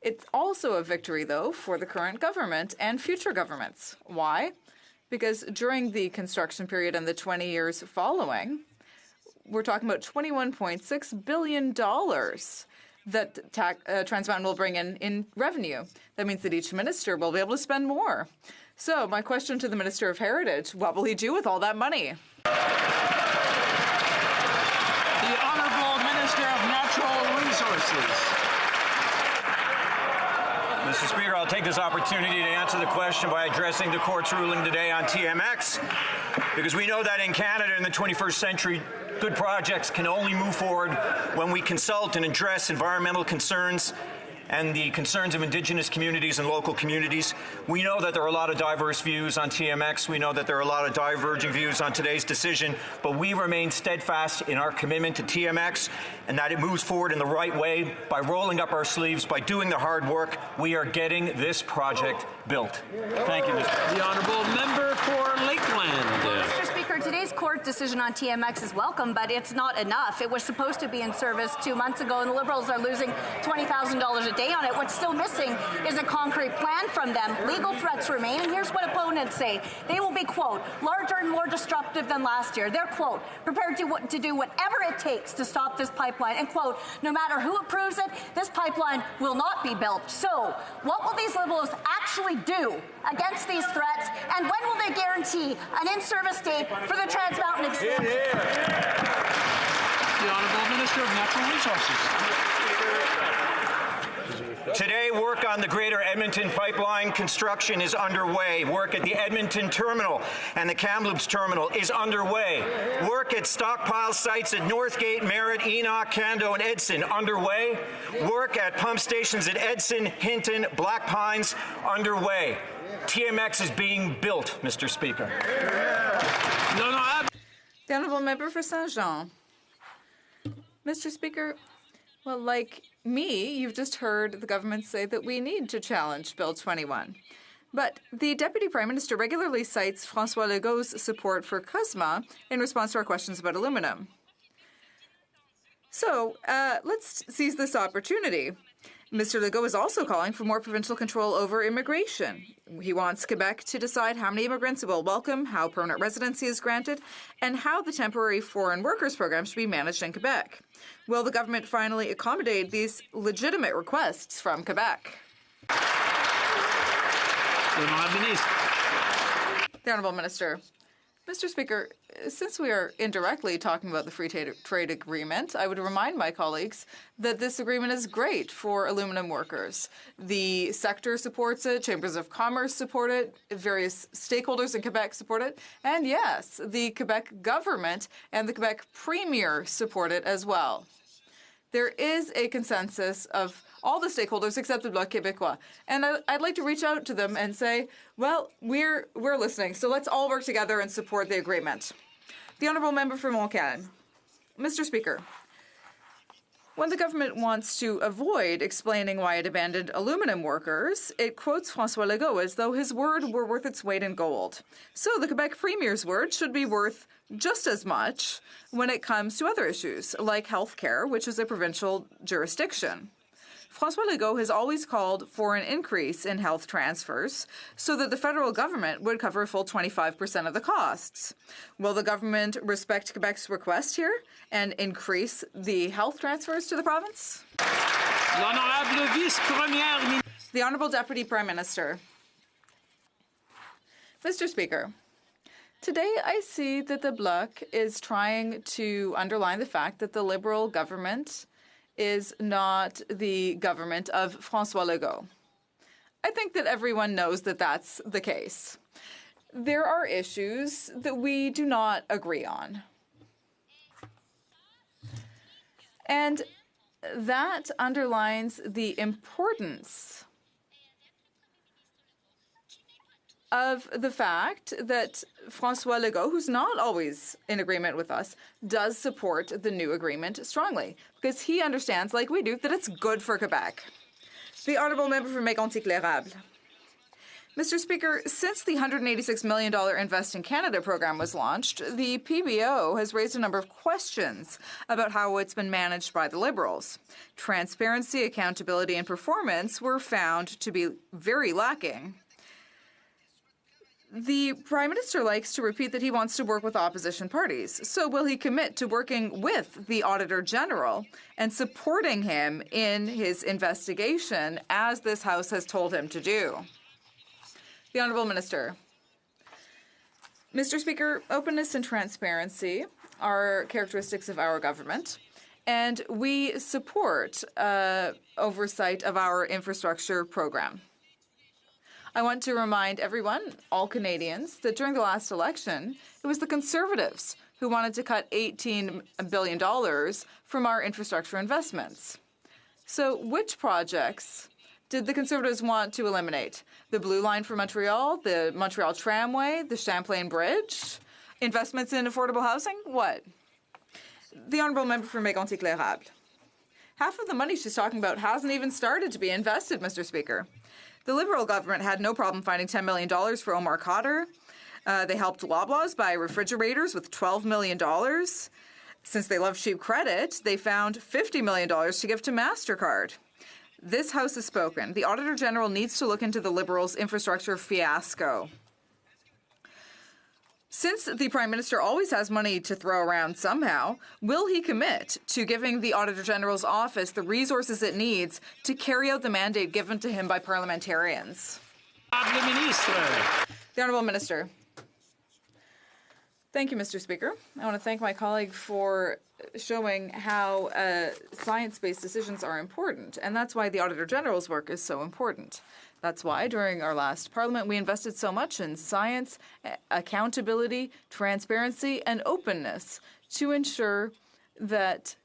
It's also a victory, though, for the current government and future governments. Why? Because during the construction period and the 20 years following, we're talking about $21.6 billion that Trans Mountain will bring in revenue. That means that each minister will be able to spend more. So my question to the Minister of Heritage, what will he do with all that money? The Honourable Minister of Natural Resources. Mr. Speaker, I'll take this opportunity to answer the question by addressing the court's ruling today on TMX, because we know that in Canada in the 21st century, good projects can only move forward when we consult and address environmental concerns and the concerns of Indigenous communities and local communities. We know that there are a lot of diverse views on TMX. We know that there are a lot of diverging views on today's decision, but we remain steadfast in our commitment to TMX and that it moves forward in the right way by rolling up our sleeves, by doing the hard work. We are getting this project built. Thank you, Mr. The honourable member for Lakeland. Mr. Speaker, today's court decision on TMX is welcome, but it's not enough. It was supposed to be in service 2 months ago, and the Liberals are losing $20,000 a day on it. What's still missing is a concrete plan from them. Legal threats remain, and here's what opponents say. They will be, quote, larger and more disruptive than last year. They're, quote, prepared to do whatever it takes to stop this pipeline, and, quote, no matter who approves it, this pipeline will not be built. So, what will these Liberals actually do against these threats, and when will they guarantee an in-service date for the Trans Mountain expansion? The Honourable Minister of Natural Resources. Today, work on the Greater Edmonton Pipeline construction is underway. Work at the Edmonton Terminal and the Kamloops Terminal is underway. Work at stockpile sites at Northgate, Merritt, Enoch, Cando, and Edson underway. Work at pump stations at Edson, Hinton, Black Pines underway. TMX is being built, Mr. Speaker. The honourable member for Saint-Jean. Mr. Speaker, well, like me, you've just heard the government say that we need to challenge Bill 21. But the Deputy Prime Minister regularly cites François Legault's support for CUSMA in response to our questions about aluminum. So let's seize this opportunity. Mr. Legault is also calling for more provincial control over immigration. He wants Quebec to decide how many immigrants it will welcome, how permanent residency is granted, and how the temporary foreign workers program should be managed in Quebec. Will the government finally accommodate these legitimate requests from Quebec? The Honourable Minister. Mr. Speaker, since we are indirectly talking about the free trade agreement, I would remind my colleagues that this agreement is great for aluminum workers. The sector supports it, chambers of commerce support it, various stakeholders in Quebec support it, and yes, the Quebec government and the Quebec premier support it as well. There is a consensus of all the stakeholders except the Bloc Québécois. And I'd like to reach out to them and say, well, we're listening, so let's all work together and support the agreement. The Honourable Member for Montcalm. Mr. Speaker, when the government wants to avoid explaining why it abandoned aluminum workers, it quotes François Legault as though his word were worth its weight in gold. So the Quebec Premier's word should be worth just as much when it comes to other issues, like health care, which is a provincial jurisdiction. François Legault has always called for an increase in health transfers so that the federal government would cover a full 25% of the costs. Will the government respect Quebec's request here and increase the health transfers to the province? The Honourable Deputy Prime Minister. Mr. Speaker, today I see that the Bloc is trying to underline the fact that the Liberal government is not the government of François Legault. I think that everyone knows that that's the case. There are issues that we do not agree on. And that underlines the importance of the fact that François Legault, who's not always in agreement with us, does support the new agreement strongly, because he understands, like we do, that it's good for Quebec. The Honourable Member for Mégantic-L'Érable. Mr. Speaker, since the $186 million Invest in Canada program was launched, the PBO has raised a number of questions about how it's been managed by the Liberals. Transparency, accountability, and performance were found to be very lacking. The Prime Minister likes to repeat that he wants to work with opposition parties. So will he commit to working with the Auditor General and supporting him in his investigation, as this House has told him to do? The Honourable Minister. Mr. Speaker, openness and transparency are characteristics of our government, and we support oversight of our infrastructure program. I want to remind everyone, all Canadians, that during the last election, it was the Conservatives who wanted to cut $18 billion from our infrastructure investments. So which projects did the Conservatives want to eliminate? The Blue Line for Montreal, the Montreal Tramway, the Champlain Bridge, investments in affordable housing? What? The Honourable Member for Mégantic-L'Érable. Half of the money she's talking about hasn't even started to be invested, Mr. Speaker. The Liberal government had no problem finding $10 million for Omar Khadr. They helped Loblaws buy refrigerators with $12 million. Since they love cheap credit, they found $50 million to give to MasterCard. This House has spoken. The Auditor General needs to look into the Liberals' infrastructure fiasco. Since the Prime Minister always has money to throw around somehow, will he commit to giving the Auditor General's office the resources it needs to carry out the mandate given to him by parliamentarians? The Honourable Minister. Thank you, Mr. Speaker. I want to thank my colleague for showing how science-based decisions are important, and that's why the Auditor General's work is so important. That's why, during our last Parliament, we invested so much in science, accountability, transparency, and openness to ensure that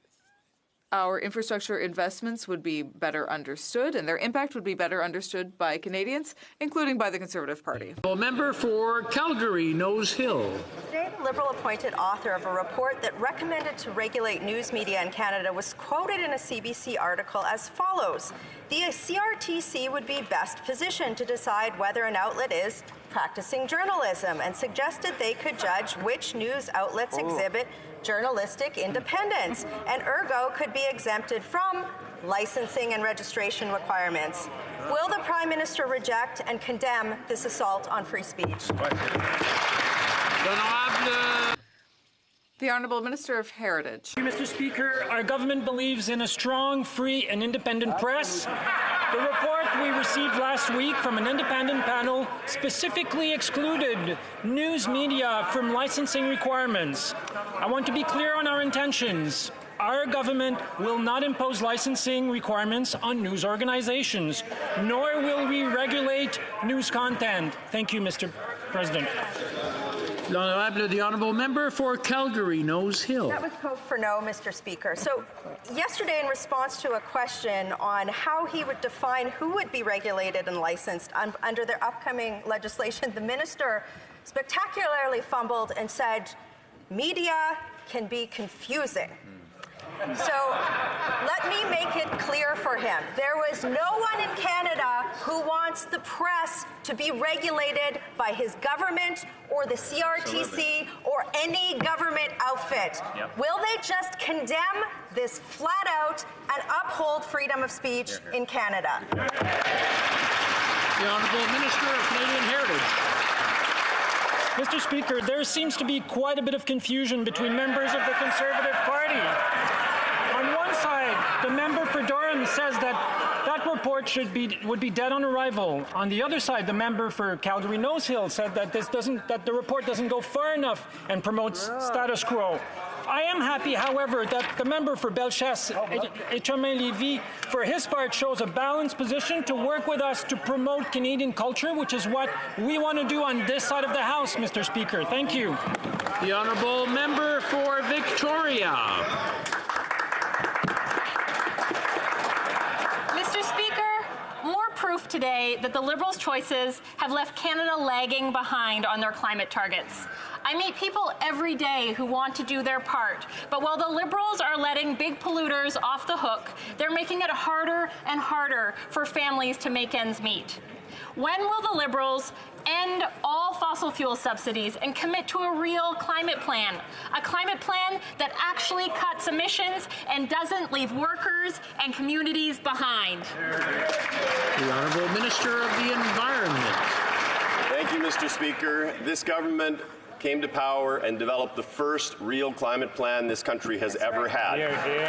our infrastructure investments would be better understood and their impact would be better understood by Canadians, including by the Conservative Party. A member for Calgary, Nose Hill. Today, the Liberal-appointed author of a report that recommended to regulate news media in Canada was quoted in a CBC article as follows: the CRTC would be best positioned to decide whether an outlet is practicing journalism, and suggested they could judge which news outlets exhibit journalistic independence, and ergo could be exempted from licensing and registration requirements. Will the Prime Minister reject and condemn this assault on free speech? The Honourable Minister of Heritage. Mr. Speaker, our government believes in a strong, free and independent press. The report we received last week from an independent panel specifically excluded news media from licensing requirements. I want to be clear on our intentions. Our government will not impose licensing requirements on news organizations, nor will we regulate news content. Thank you, Mr. President. The Honourable Member for Calgary, Nose Hill. That was code for no, Mr. Speaker. So yesterday, in response to a question on how he would define who would be regulated and licensed under their upcoming legislation, the minister spectacularly fumbled and said, media can be confusing. So let me make it clear for him. There was no one in Canada who wants the press to be regulated by his government or the CRTC or any government outfit. Yep. Will they just condemn this flat out and uphold freedom of speech in Canada? The Honourable Minister of Canadian Heritage. Mr. Speaker, there seems to be quite a bit of confusion between members of the Conservative Party. On one side, the member for Durham says that that report would be dead on arrival. On the other side, the member for Calgary Nose Hill said that the report doesn't go far enough and promotes status quo. I am happy, however, that the member for Bellechasse, Etchemin-Lévis, for his part, shows a balanced position to work with us to promote Canadian culture, which is what we want to do on this side of the House, Mr. Speaker. Thank you. The honourable member for Victoria. Mr. Speaker, more proof today that the Liberals' choices have left Canada lagging behind on their climate targets. I meet people every day who want to do their part, but while the Liberals are letting big polluters off the hook, they're making it harder and harder for families to make ends meet. When will the Liberals end all fossil fuel subsidies and commit to a real climate plan that actually cuts emissions and doesn't leave workers and communities behind? The Honourable Minister of the Environment. Thank you, Mr. Speaker. This government came to power and developed the first real climate plan this country has ever had.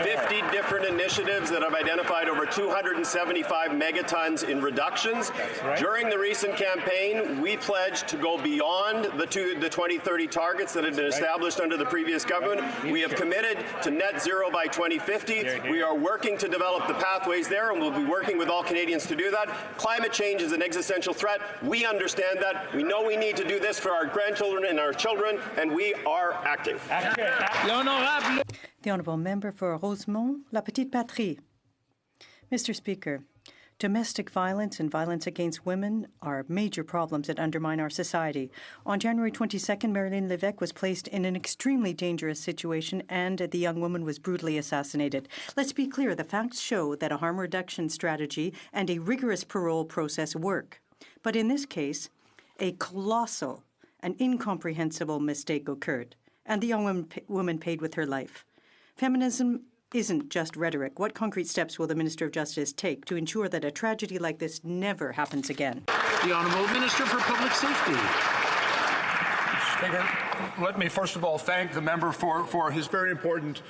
50 different initiatives that have identified over 275 megatons in reductions. During the recent campaign, we pledged to go beyond the 2030 targets that had been established under the previous government. We have committed to net zero by 2050. We are working to develop the pathways there, and we'll be working with all Canadians to do that. Climate change is an existential threat. We understand that. We know we need to do this for our grandchildren and our children, and we are acting. The Honourable Member for Rosemont, La Petite Patrie. Mr. Speaker, domestic violence and violence against women are major problems that undermine our society. On January 22nd, Marilyn Lévesque was placed in an extremely dangerous situation and the young woman was brutally assassinated. Let's be clear, the facts show that a harm reduction strategy and a rigorous parole process work. But in this case, a colossal, an incomprehensible mistake occurred, and the young woman paid with her life. Feminism isn't just rhetoric. What concrete steps will the Minister of Justice take to ensure that a tragedy like this never happens again? The Honourable Minister for Public Safety. Speaker, let me first of all thank the member for his very important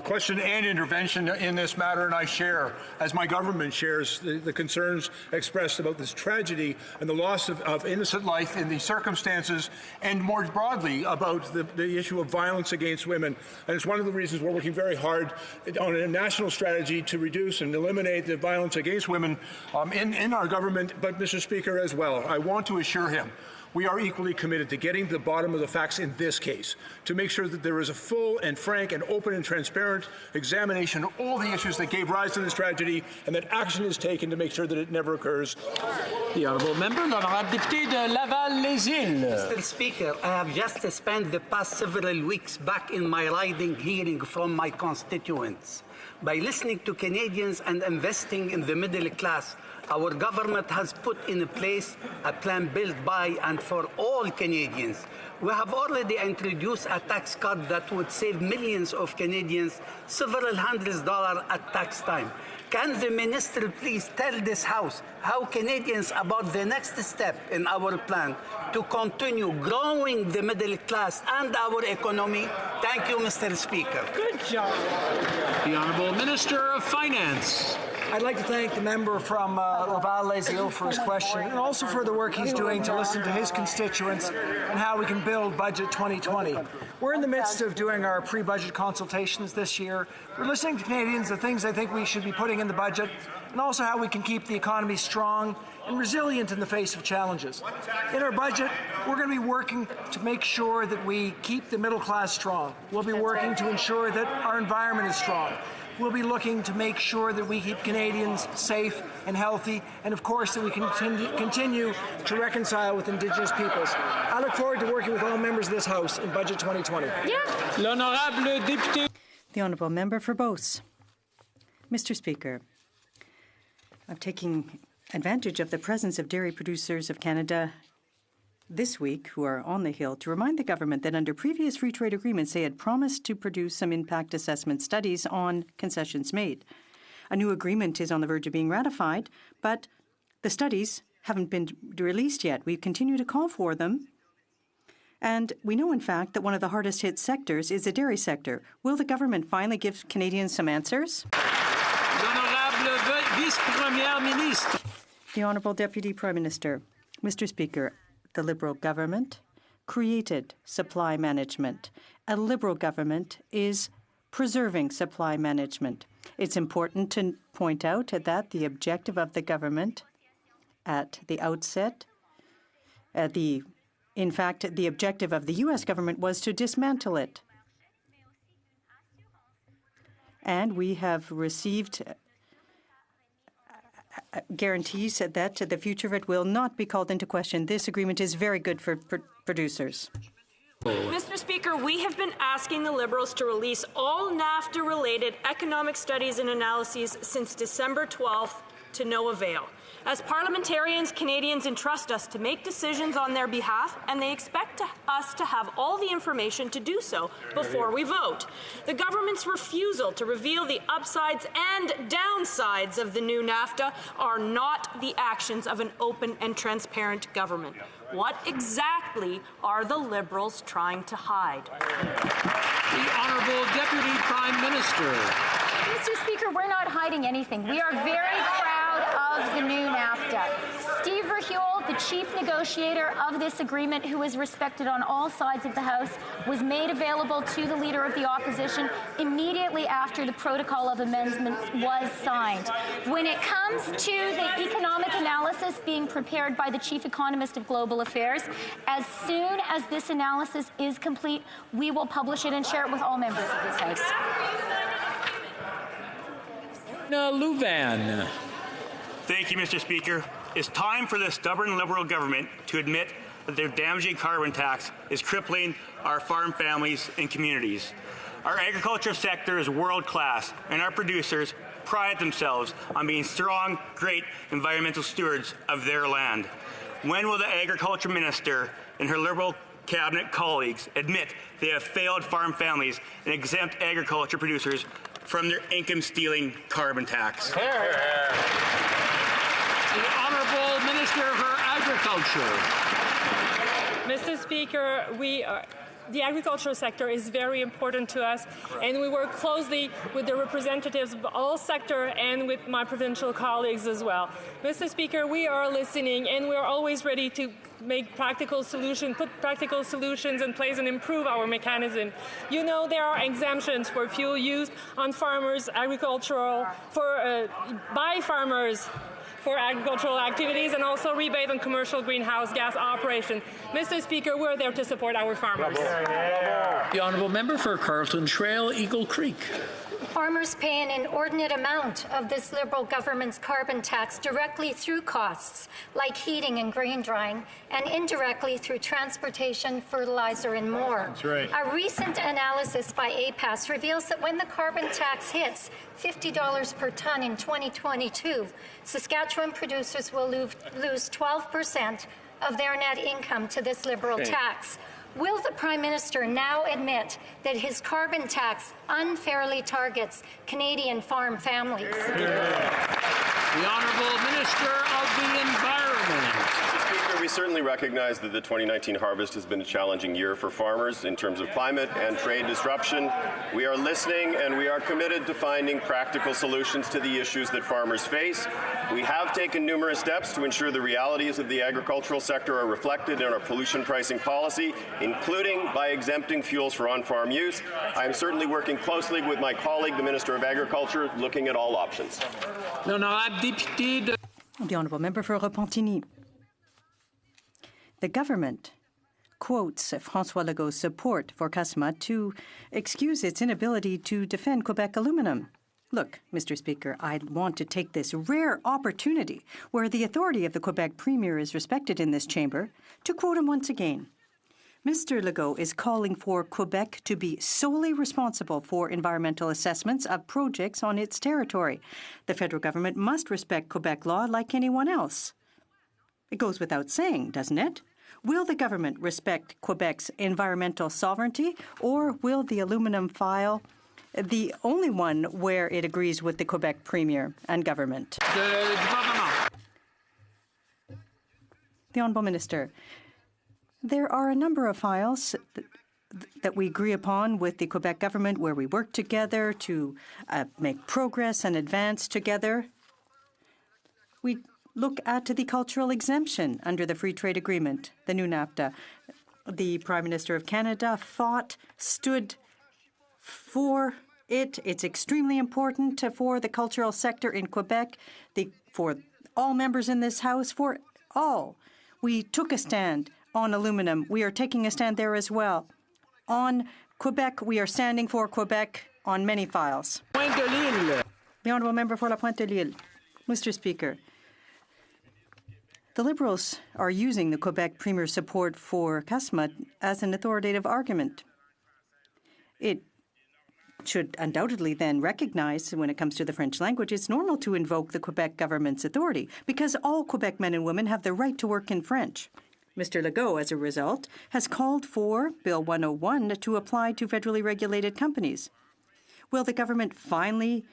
question and intervention in this matter, and I share, as my government shares, the concerns expressed about this tragedy and the loss of innocent life in these circumstances, and more broadly about the issue of violence against women. And it's one of the reasons we're working very hard on a national strategy to reduce and eliminate the violence against women in our government, but Mr. Speaker as well. I want to assure him we are equally committed to getting to the bottom of the facts in this case, to make sure that there is a full and frank and open and transparent examination of all the issues that gave rise to this tragedy, and that action is taken to make sure that it never occurs. The Honourable Member, l'Honourable Député de Laval-les-Îles. Mr. Speaker, I have just spent the past several weeks back in my riding hearing from my constituents. By listening to Canadians and investing in the middle class, our government has put in place a plan built by and for all Canadians. We have already introduced a tax cut that would save millions of Canadians several hundred dollars at tax time. Can the minister please tell this House how Canadians about the next step in our plan to continue growing the middle class and our economy? Thank you, Mr. Speaker. Good job. The Honourable Minister of Finance. I'd like to thank the member from Laval-les-Îles for his question, and also for the work he's doing to listen to his constituents and how we can build Budget 2020. We're in the midst of doing our pre-budget consultations this year. We're listening to Canadians, the things they think we should be putting in the budget, and also how we can keep the economy strong and resilient in the face of challenges. In our budget, we're going to be working to make sure that we keep the middle class strong. We'll be working to ensure that our environment is strong. We'll be looking to make sure that we keep Canadians safe and healthy, and of course that we continue to reconcile with Indigenous peoples. I look forward to working with all members of this House in Budget 2020. L'Honourable Député. The Honourable Member for Beauce. Mr. Speaker, I'm taking advantage of the presence of dairy producers of Canada this week who are on the Hill to remind the government that under previous free trade agreements they had promised to produce some impact assessment studies on concessions made. A new agreement is on the verge of being ratified, but the studies haven't been released yet. We continue to call for them. And we know, in fact, that one of the hardest hit sectors is the dairy sector. Will the government finally give Canadians some answers? L'Honourable Vice-Première Ministre. The Honourable Deputy Prime Minister. Mr. Speaker, the Liberal government created supply management. A Liberal government is preserving supply management. It's important to point out that the objective of the government at the outset, in fact, the objective of the U.S. government was to dismantle it. And we have received guarantees that the future of it will not be called into question. This agreement is very good for producers. Mr. Speaker, we have been asking the Liberals to release all NAFTA-related economic studies and analyses since December 12th to no avail. As parliamentarians, Canadians entrust us to make decisions on their behalf, and they expect us to have all the information to do so before we vote. The government's refusal to reveal the upsides and downsides of the new NAFTA are not the actions of an open and transparent government. What exactly are the Liberals trying to hide? The Honourable Deputy Prime Minister. Mr. Speaker, we're not hiding anything. We are very proud of the new NAFTA. Steve Verheuel, the chief negotiator of this agreement, who is respected on all sides of the House, was made available to the Leader of the Opposition immediately after the Protocol of Amendments was signed. When it comes to the economic analysis being prepared by the Chief Economist of Global Affairs, as soon as this analysis is complete, we will publish it and share it with all members of this House. Louvain. Thank you, Mr. Speaker. It's time for the stubborn Liberal government to admit that their damaging carbon tax is crippling our farm families and communities. Our agriculture sector is world-class, and our producers pride themselves on being strong, great environmental stewards of their land. When will the Agriculture Minister and her Liberal Cabinet colleagues admit they have failed farm families and exempt agriculture producers from their income-stealing carbon tax? The Honourable Minister for Agriculture. Mr. Speaker, the agricultural sector is very important to us, and we work closely with the representatives of all sector and with my provincial colleagues as well. Mr. Speaker, we are listening, and we are always ready to make practical solutions, put practical solutions in place and improve our mechanism. You know, there are exemptions for fuel used on farmers, agricultural, by farmers for agricultural activities, and also rebate on commercial greenhouse gas operation. Mr. Speaker, we're there to support our farmers. The Honourable Member for Carleton Trail, Eagle Creek. Farmers pay an inordinate amount of this Liberal government's carbon tax directly through costs like heating and grain drying, and indirectly through transportation, fertilizer, and more. That's right. A recent analysis by APAS reveals that when the carbon tax hits $50 per ton in 2022, Saskatchewan producers will lose 12% of their net income to this Liberal tax. Will the Prime Minister now admit that his carbon tax unfairly targets Canadian farm families? The Honourable Minister of the Environment. Speaker, we certainly recognize that the 2019 harvest has been a challenging year for farmers in terms of climate and trade disruption. We are listening, and we are committed to finding practical solutions to the issues that farmers face. We have taken numerous steps to ensure the realities of the agricultural sector are reflected in our pollution pricing policy, including by exempting fuels for on-farm use. I am certainly working closely with my colleague, the Minister of Agriculture, looking at all options. The Honourable Member for Repentigny. The government quotes François Legault's support for CASMA to excuse its inability to defend Quebec aluminum. Look, Mr. Speaker, I want to take this rare opportunity where the authority of the Quebec Premier is respected in this chamber to quote him once again. Mr. Legault is calling for Quebec to be solely responsible for environmental assessments of projects on its territory. The federal government must respect Quebec law like anyone else. It goes without saying, doesn't it? Will the government respect Quebec's environmental sovereignty, or will the aluminum file the only one where it agrees with the Quebec Premier and government? The Honourable Minister, there are a number of files that we agree upon with the Quebec government where we work together to make progress and advance together. We look at the cultural exemption under the Free Trade Agreement, the new NAFTA. The Prime Minister of Canada stood for it. It's extremely important for the cultural sector in Quebec, for all members in this House, for all. We took a stand on aluminum. We are taking a stand there as well. On Quebec, we are standing for Quebec on many files. The Honourable Member for La Pointe-de-L'Île. Mr. Speaker, the Liberals are using the Quebec Premier's support for CUSMA as an authoritative argument. It should undoubtedly then recognize, when it comes to the French language, it's normal to invoke the Quebec government's authority because all Quebec men and women have the right to work in French. Mr. Legault, as a result, has called for Bill 101 to apply to federally regulated companies. Will the government finally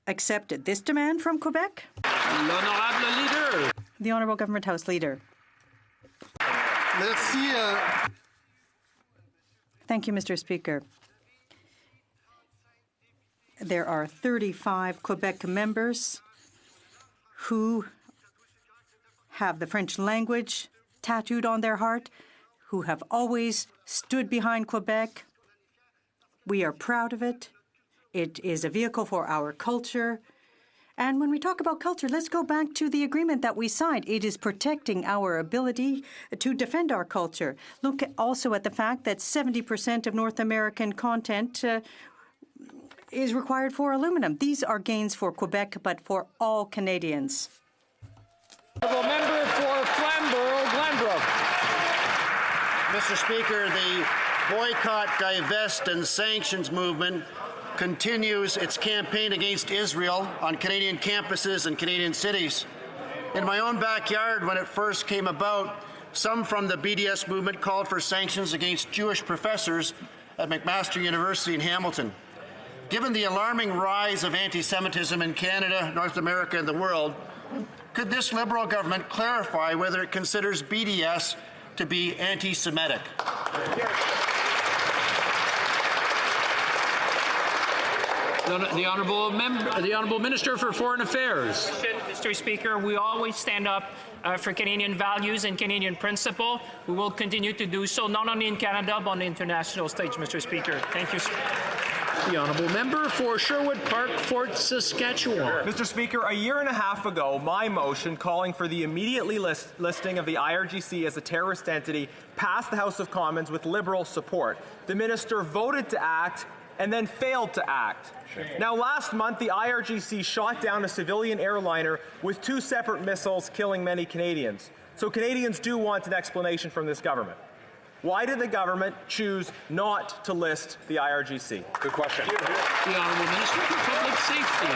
accept this demand from Quebec? L'honorable leader. The Honourable Government House Leader. Merci. Thank you, Mr. Speaker. There are 35 Quebec members who have the French language tattooed on their heart, who have always stood behind Quebec. We are proud of it. It is a vehicle for our culture. And when we talk about culture, let's go back to the agreement that we signed. It is protecting our ability to defend our culture. Look also at the fact that 70% of North American content is required for aluminum. These are gains for Quebec, but for all Canadians. Honourable Member for Flamborough-Glenbrook. Mr. Speaker, the boycott, divest and sanctions movement continues its campaign against Israel on Canadian campuses and Canadian cities. In my own backyard, when it first came about, some from the BDS movement called for sanctions against Jewish professors at McMaster University in Hamilton. Given the alarming rise of anti-Semitism in Canada, North America, and the world, could this Liberal government clarify whether it considers BDS to be anti-Semitic? The Honourable Minister for Foreign Affairs. Mr. Speaker, we always stand up for Canadian values and Canadian principle. We will continue to do so, not only in Canada, but on the international stage, Mr. Speaker. Thank you. The Honourable Member for Sherwood Park, Fort Saskatchewan. Mr. Speaker, a year and a half ago, my motion calling for the immediately listing of the IRGC as a terrorist entity passed the House of Commons with Liberal support. The Minister voted to act and then failed to act. Now, last month, the IRGC shot down a civilian airliner with 2 separate missiles, killing many Canadians. So Canadians do want an explanation from this government. Why did the government choose not to list the IRGC? Good question. The Honourable Minister for Public Safety.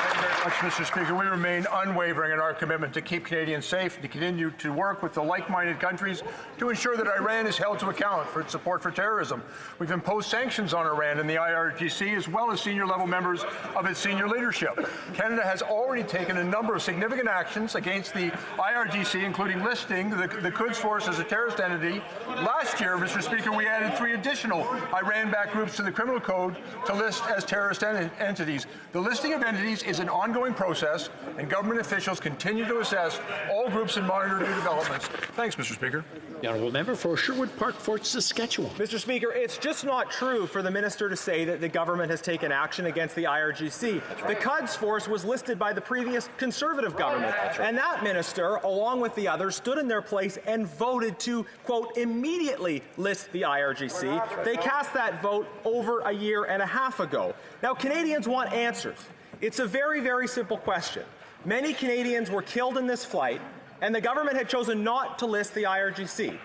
Thank you very much, Mr. Speaker. We remain unwavering in our commitment to keep Canadians safe and to continue to work with the like-minded countries to ensure that Iran is held to account for its support for terrorism. We've imposed sanctions on Iran and the IRGC, as well as senior-level members of its senior leadership. Canada has already taken a number of significant actions against the IRGC, including listing the Quds Force as a terrorist entity. Last year, Mr. Speaker, we added 3 additional Iran-backed groups to the criminal code to list as terrorist entities. The listing of entities is an ongoing process, and government officials continue to assess all groups and monitor new developments. Thanks, Mr. Speaker. The Honourable Member for Sherwood Park, Fort Saskatchewan. Mr. Speaker, it's just not true for the Minister to say that the government has taken action against the IRGC. The Quds Force was listed by the previous Conservative government, and that Minister, along with the others, stood in their place and voted to, quote, immediately list the IRGC. They cast that vote over a year and a half ago. Now, Canadians want answers. It's a very, very simple question. Many Canadians were killed in this flight, and the government had chosen not to list the IRGC.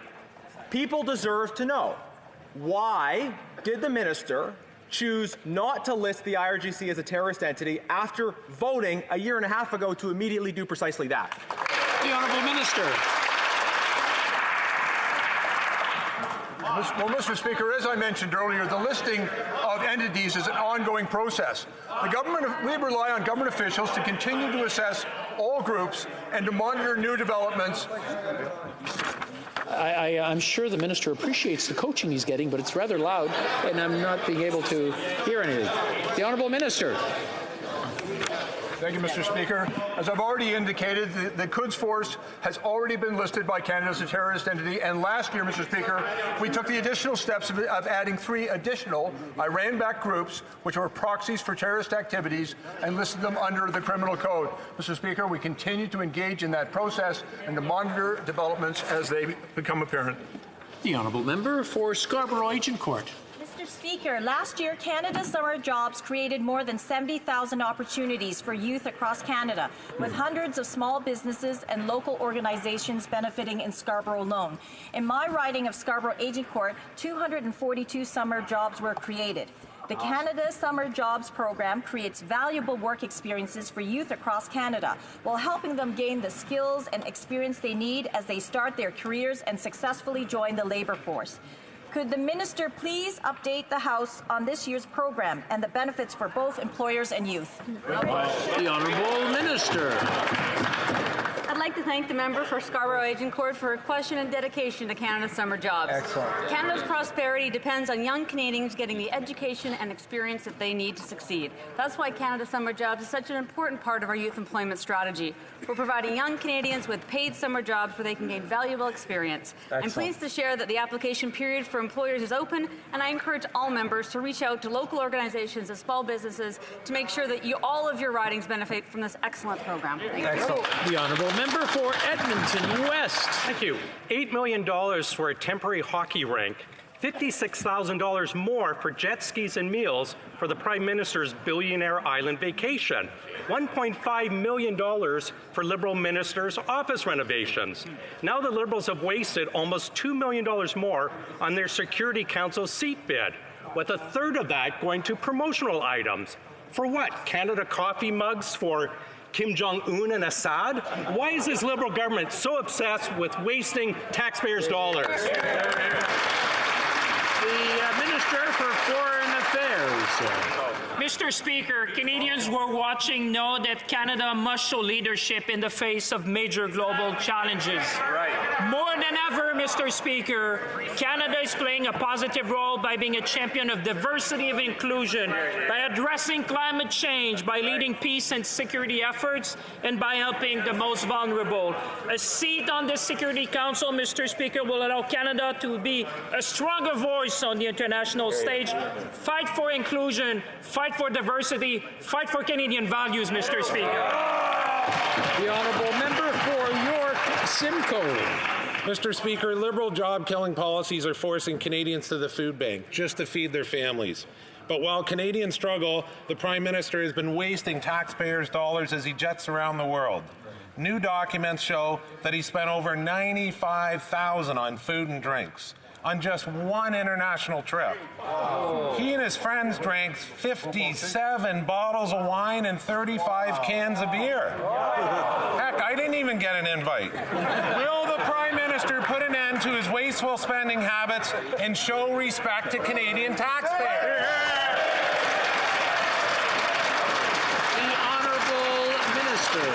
People deserve to know, why did the Minister choose not to list the IRGC as a terrorist entity after voting a year and a half ago to immediately do precisely that? The Honourable Minister. Well, Mr. Speaker, as I mentioned earlier, the listing of entities is an ongoing process. We rely on government officials to continue to assess all groups and to monitor new developments. I'm sure the Minister appreciates the coaching he's getting, but it's rather loud, and I'm not being able to hear anything. The Honourable Minister. Thank you, Mr. Speaker. As I've already indicated, the Quds Force has already been listed by Canada as a terrorist entity, and last year, Mr. Speaker, we took the additional steps of adding 3 additional Iran-backed groups, which were proxies for terrorist activities, and listed them under the criminal code. Mr. Speaker, we continue to engage in that process and to monitor developments as they become apparent. The honourable member for Scarborough Agincourt. Mr. Speaker, last year, Canada's Summer Jobs created more than 70,000 opportunities for youth across Canada, with hundreds of small businesses and local organizations benefiting in Scarborough alone. In my riding of Scarborough Agincourt, 242 summer jobs were created. The Canada Summer Jobs Program creates valuable work experiences for youth across Canada while helping them gain the skills and experience they need as they start their careers and successfully join the labour force. Could the Minister please update the House on this year's program and the benefits for both employers and youth? The Honourable Minister. I'd like to thank the member for Scarborough Agincourt for her question and dedication to Canada's summer jobs. Excellent. Canada's prosperity depends on young Canadians getting the education and experience that they need to succeed. That's why Canada's summer jobs is such an important part of our youth employment strategy. We're providing young Canadians with paid summer jobs where they can gain valuable experience. Excellent. I'm pleased to share that the application period for employers is open, and I encourage all members to reach out to local organizations and small businesses to make sure that all of your ridings benefit from this excellent program. Thank you. The honourable member for Edmonton West. Thank you. $8 million for a temporary hockey rink, $56,000 more for jet skis and meals for the Prime Minister's billionaire island vacation, $1.5 million for Liberal ministers' office renovations. Now the Liberals have wasted almost $2 million more on their Security Council seat bid, with a third of that going to promotional items. For what? Canada coffee mugs for Kim Jong-un and Assad? Why is this Liberal government so obsessed with wasting taxpayers' dollars? The Minister for Foreign Affairs. Mr. Speaker, Canadians who are watching know that Canada must show leadership in the face of major global challenges. Right. More than ever, Mr. Speaker, Canada is playing a positive role by being a champion of diversity and inclusion, by addressing climate change, by leading peace and security efforts, and by helping the most vulnerable. A seat on the Security Council, Mr. Speaker, will allow Canada to be a stronger voice on the international stage, fight for inclusion, fight for diversity, fight for Canadian values, Mr. Speaker. The honourable member for York Simcoe. Mr. Speaker, Liberal job-killing policies are forcing Canadians to the food bank just to feed their families. But while Canadians struggle, the Prime Minister has been wasting taxpayers' dollars as he jets around the world. New documents show that he spent over $95,000 on food and drinks on just one international trip. He and his friends drank 57 bottles of wine and 35 cans of beer. Heck, I didn't even get an invite. Will the Prime Minister put an end to his wasteful spending habits and show respect to Canadian taxpayers? The Honourable Minister.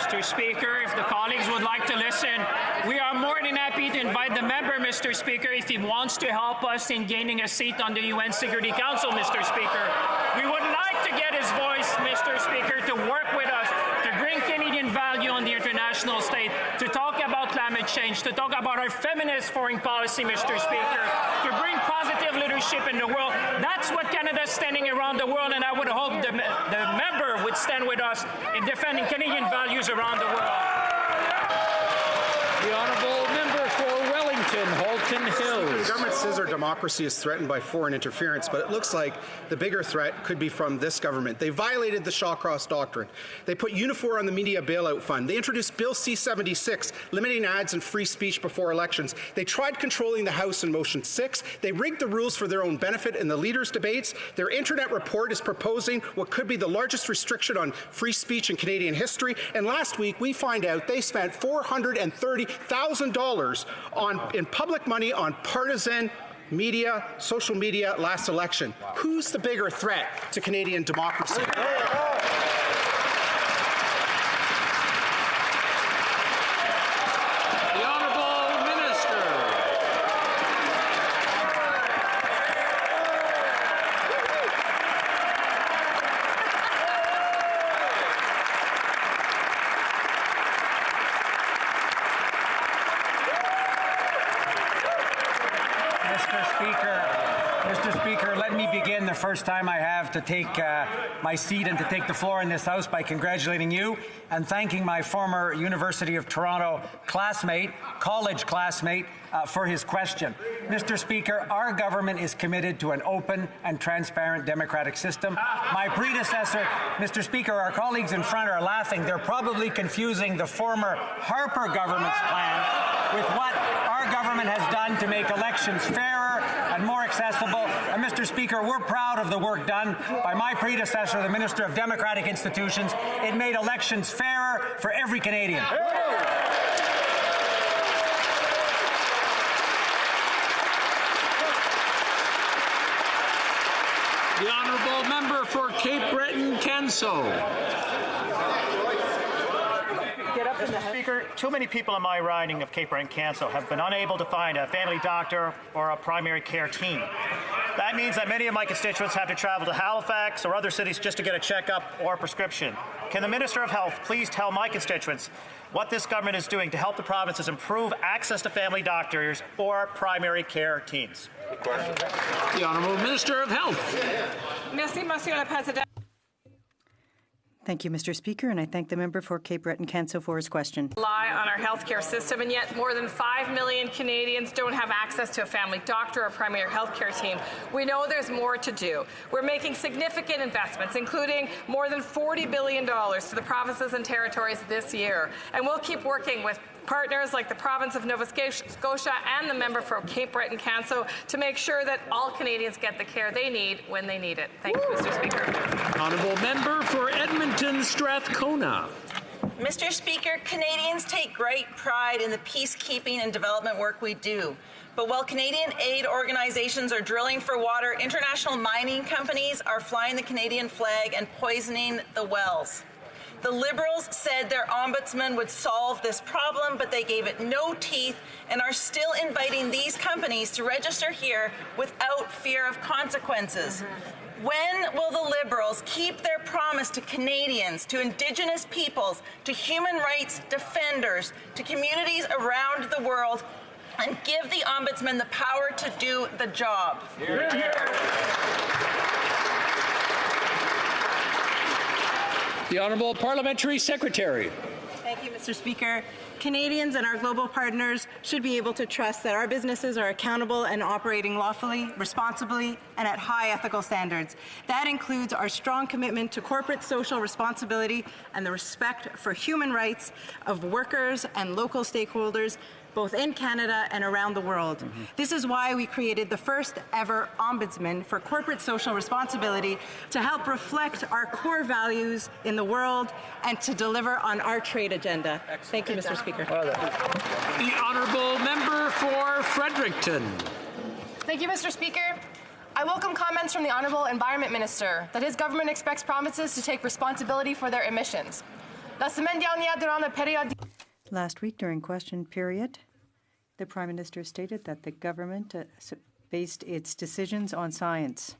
Mr. Speaker, if the colleagues would like to listen, we are more than happy to invite the member, Mr. Speaker, if he wants to help us in gaining a seat on the UN Security Council, Mr. Speaker. We would like to get his voice, Mr. Speaker, to work with us, to bring Canadian value on the international stage, to talk about climate change, to talk about our feminist foreign policy, Mr. Speaker, to bring positive leadership in the world. That's what Canada is standing around the world, and I would hope the member would stand with us in defending Canadian values around the world. The honourable member for Wellington, Halton Hills. The government says our democracy is threatened by foreign interference, but it looks like the bigger threat could be from this government. They violated the Shawcross Doctrine. They put Unifor on the media bailout fund. They introduced Bill C-76, limiting ads and free speech before elections. They tried controlling the House in Motion 6. They rigged the rules for their own benefit in the leaders' debates. Their internet report is proposing what could be the largest restriction on free speech in Canadian history. And last week, we find out they spent $430,000 in public money on partisan media, social media last election. Who's the bigger threat to Canadian democracy? The Honourable Minister. Mr. Speaker, let me begin the first time I have to take my seat and to take the floor in this House by congratulating you and thanking my former University of Toronto college classmate, for his question. Mr. Speaker, our government is committed to an open and transparent democratic system. My predecessor, Mr. Speaker, our colleagues in front are laughing. They're probably confusing the former Harper government's plan with what our government has done to make elections fairer and more accessible. And Mr. Speaker, we're proud of the work done by my predecessor, the Minister of Democratic Institutions. It made elections fairer for every Canadian. The honourable member for Cape Breton-Canso. Mr. Speaker, too many people in my riding of Cape Breton-Canso have been unable to find a family doctor or a primary care team. That means that many of my constituents have to travel to Halifax or other cities just to get a checkup or a prescription. Can the Minister of Health please tell my constituents what this government is doing to help the provinces improve access to family doctors or primary care teams? The Honourable Minister of Health. Merci, Monsieur le Président. Thank you, Mr. Speaker, and I thank the member for Cape Breton-Canso for his question. Rely on our healthcare system, and yet more than 5 million Canadians don't have access to a family doctor or primary healthcare team. We know there's more to do. We're making significant investments, including more than $40 billion to the provinces and territories this year, and we'll keep working with partners like the province of Nova Scotia and the member for Cape Breton-Canso to make sure that all Canadians get the care they need when they need it. Thank you, Mr. Speaker. Honourable member for Edmonton Strathcona. Mr. Speaker, Canadians take great pride in the peacekeeping and development work we do. But while Canadian aid organizations are drilling for water, international mining companies are flying the Canadian flag and poisoning the wells. The Liberals said their ombudsman would solve this problem, but they gave it no teeth and are still inviting these companies to register here without fear of consequences. When will the Liberals keep their promise to Canadians, to Indigenous peoples, to human rights defenders, to communities around the world, and give the ombudsman the power to do the job? Hear, hear. The Honourable Parliamentary Secretary. Thank you, Mr. Speaker. Canadians and our global partners should be able to trust that our businesses are accountable and operating lawfully, responsibly, and at high ethical standards. That includes our strong commitment to corporate social responsibility and the respect for human rights of workers and local stakeholders, both in Canada and around the world. This is why we created the first ever Ombudsman for corporate social responsibility to help reflect our core values in the world and to deliver on our trade agenda. Thank you, Mr. Speaker. The honourable member for Fredericton. Thank you, Mr. Speaker. I welcome comments from the Honourable Environment Minister that his government expects provinces to take responsibility for their emissions. Last week during question period, the Prime Minister stated that the government based its decisions on science.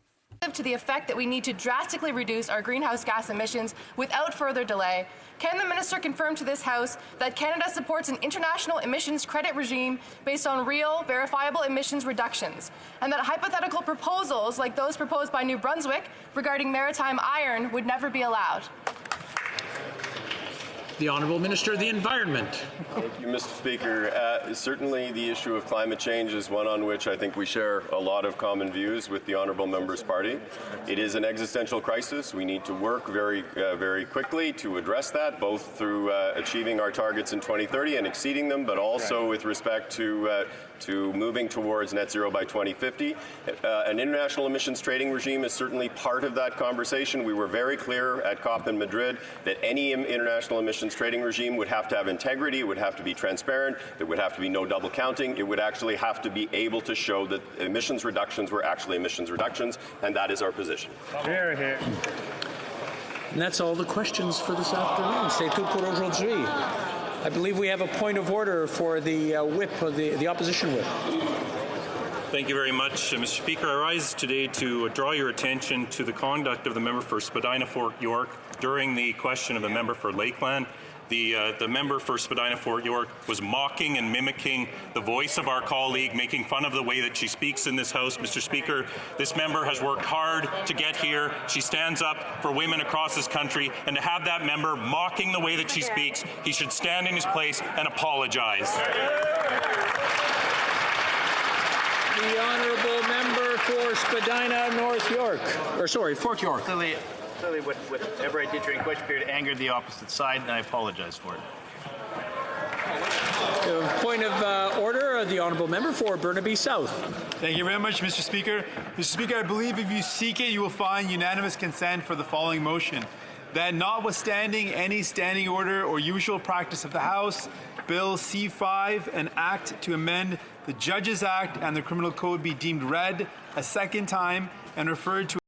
To the effect that we need to drastically reduce our greenhouse gas emissions without further delay, can the Minister confirm to this House that Canada supports an international emissions credit regime based on real, verifiable emissions reductions, and that hypothetical proposals like those proposed by New Brunswick regarding maritime iron would never be allowed? The Honourable Minister of the Environment. Thank you, Mr. Speaker. Certainly the issue of climate change is one on which I think we share a lot of common views with the Honourable Member's party. It is an existential crisis. We need to work very quickly to address that, both through achieving our targets in 2030 and exceeding them, but also with respect to moving towards net zero by 2050. An international emissions trading regime is certainly part of that conversation. We were very clear at COP in Madrid that any international emissions trading regime would have to have integrity, it would have to be transparent, there would have to be no double counting, it would actually have to be able to show that emissions reductions were actually emissions reductions, and that is our position. Here, here. And that's all the questions for this afternoon. C'est tout pour aujourd'hui. I believe we have a point of order for the whip, the opposition whip. Thank you very much, Mr. Speaker. I rise today to draw your attention to the conduct of the member for Spadina Fort York during the question of the member for Lakeland. The member for Spadina-Fort York was mocking and mimicking the voice of our colleague, making fun of the way that she speaks in this House. Mr. Speaker, this member has worked hard to get here. She stands up for women across this country, and to have that member mocking the way that she speaks, he should stand in his place and apologize. The honourable member for Spadina North York, Fort York. Clearly, whatever I did during question period angered the opposite side, and I apologize for it. Point of order, the honourable member for Burnaby South. Thank you very much, Mr. Speaker. Mr. Speaker, I believe if you seek it, you will find unanimous consent for the following motion: that notwithstanding any standing order or usual practice of the House, Bill C-5, an act to amend the Judges Act and the Criminal Code, be deemed read a second time and referred to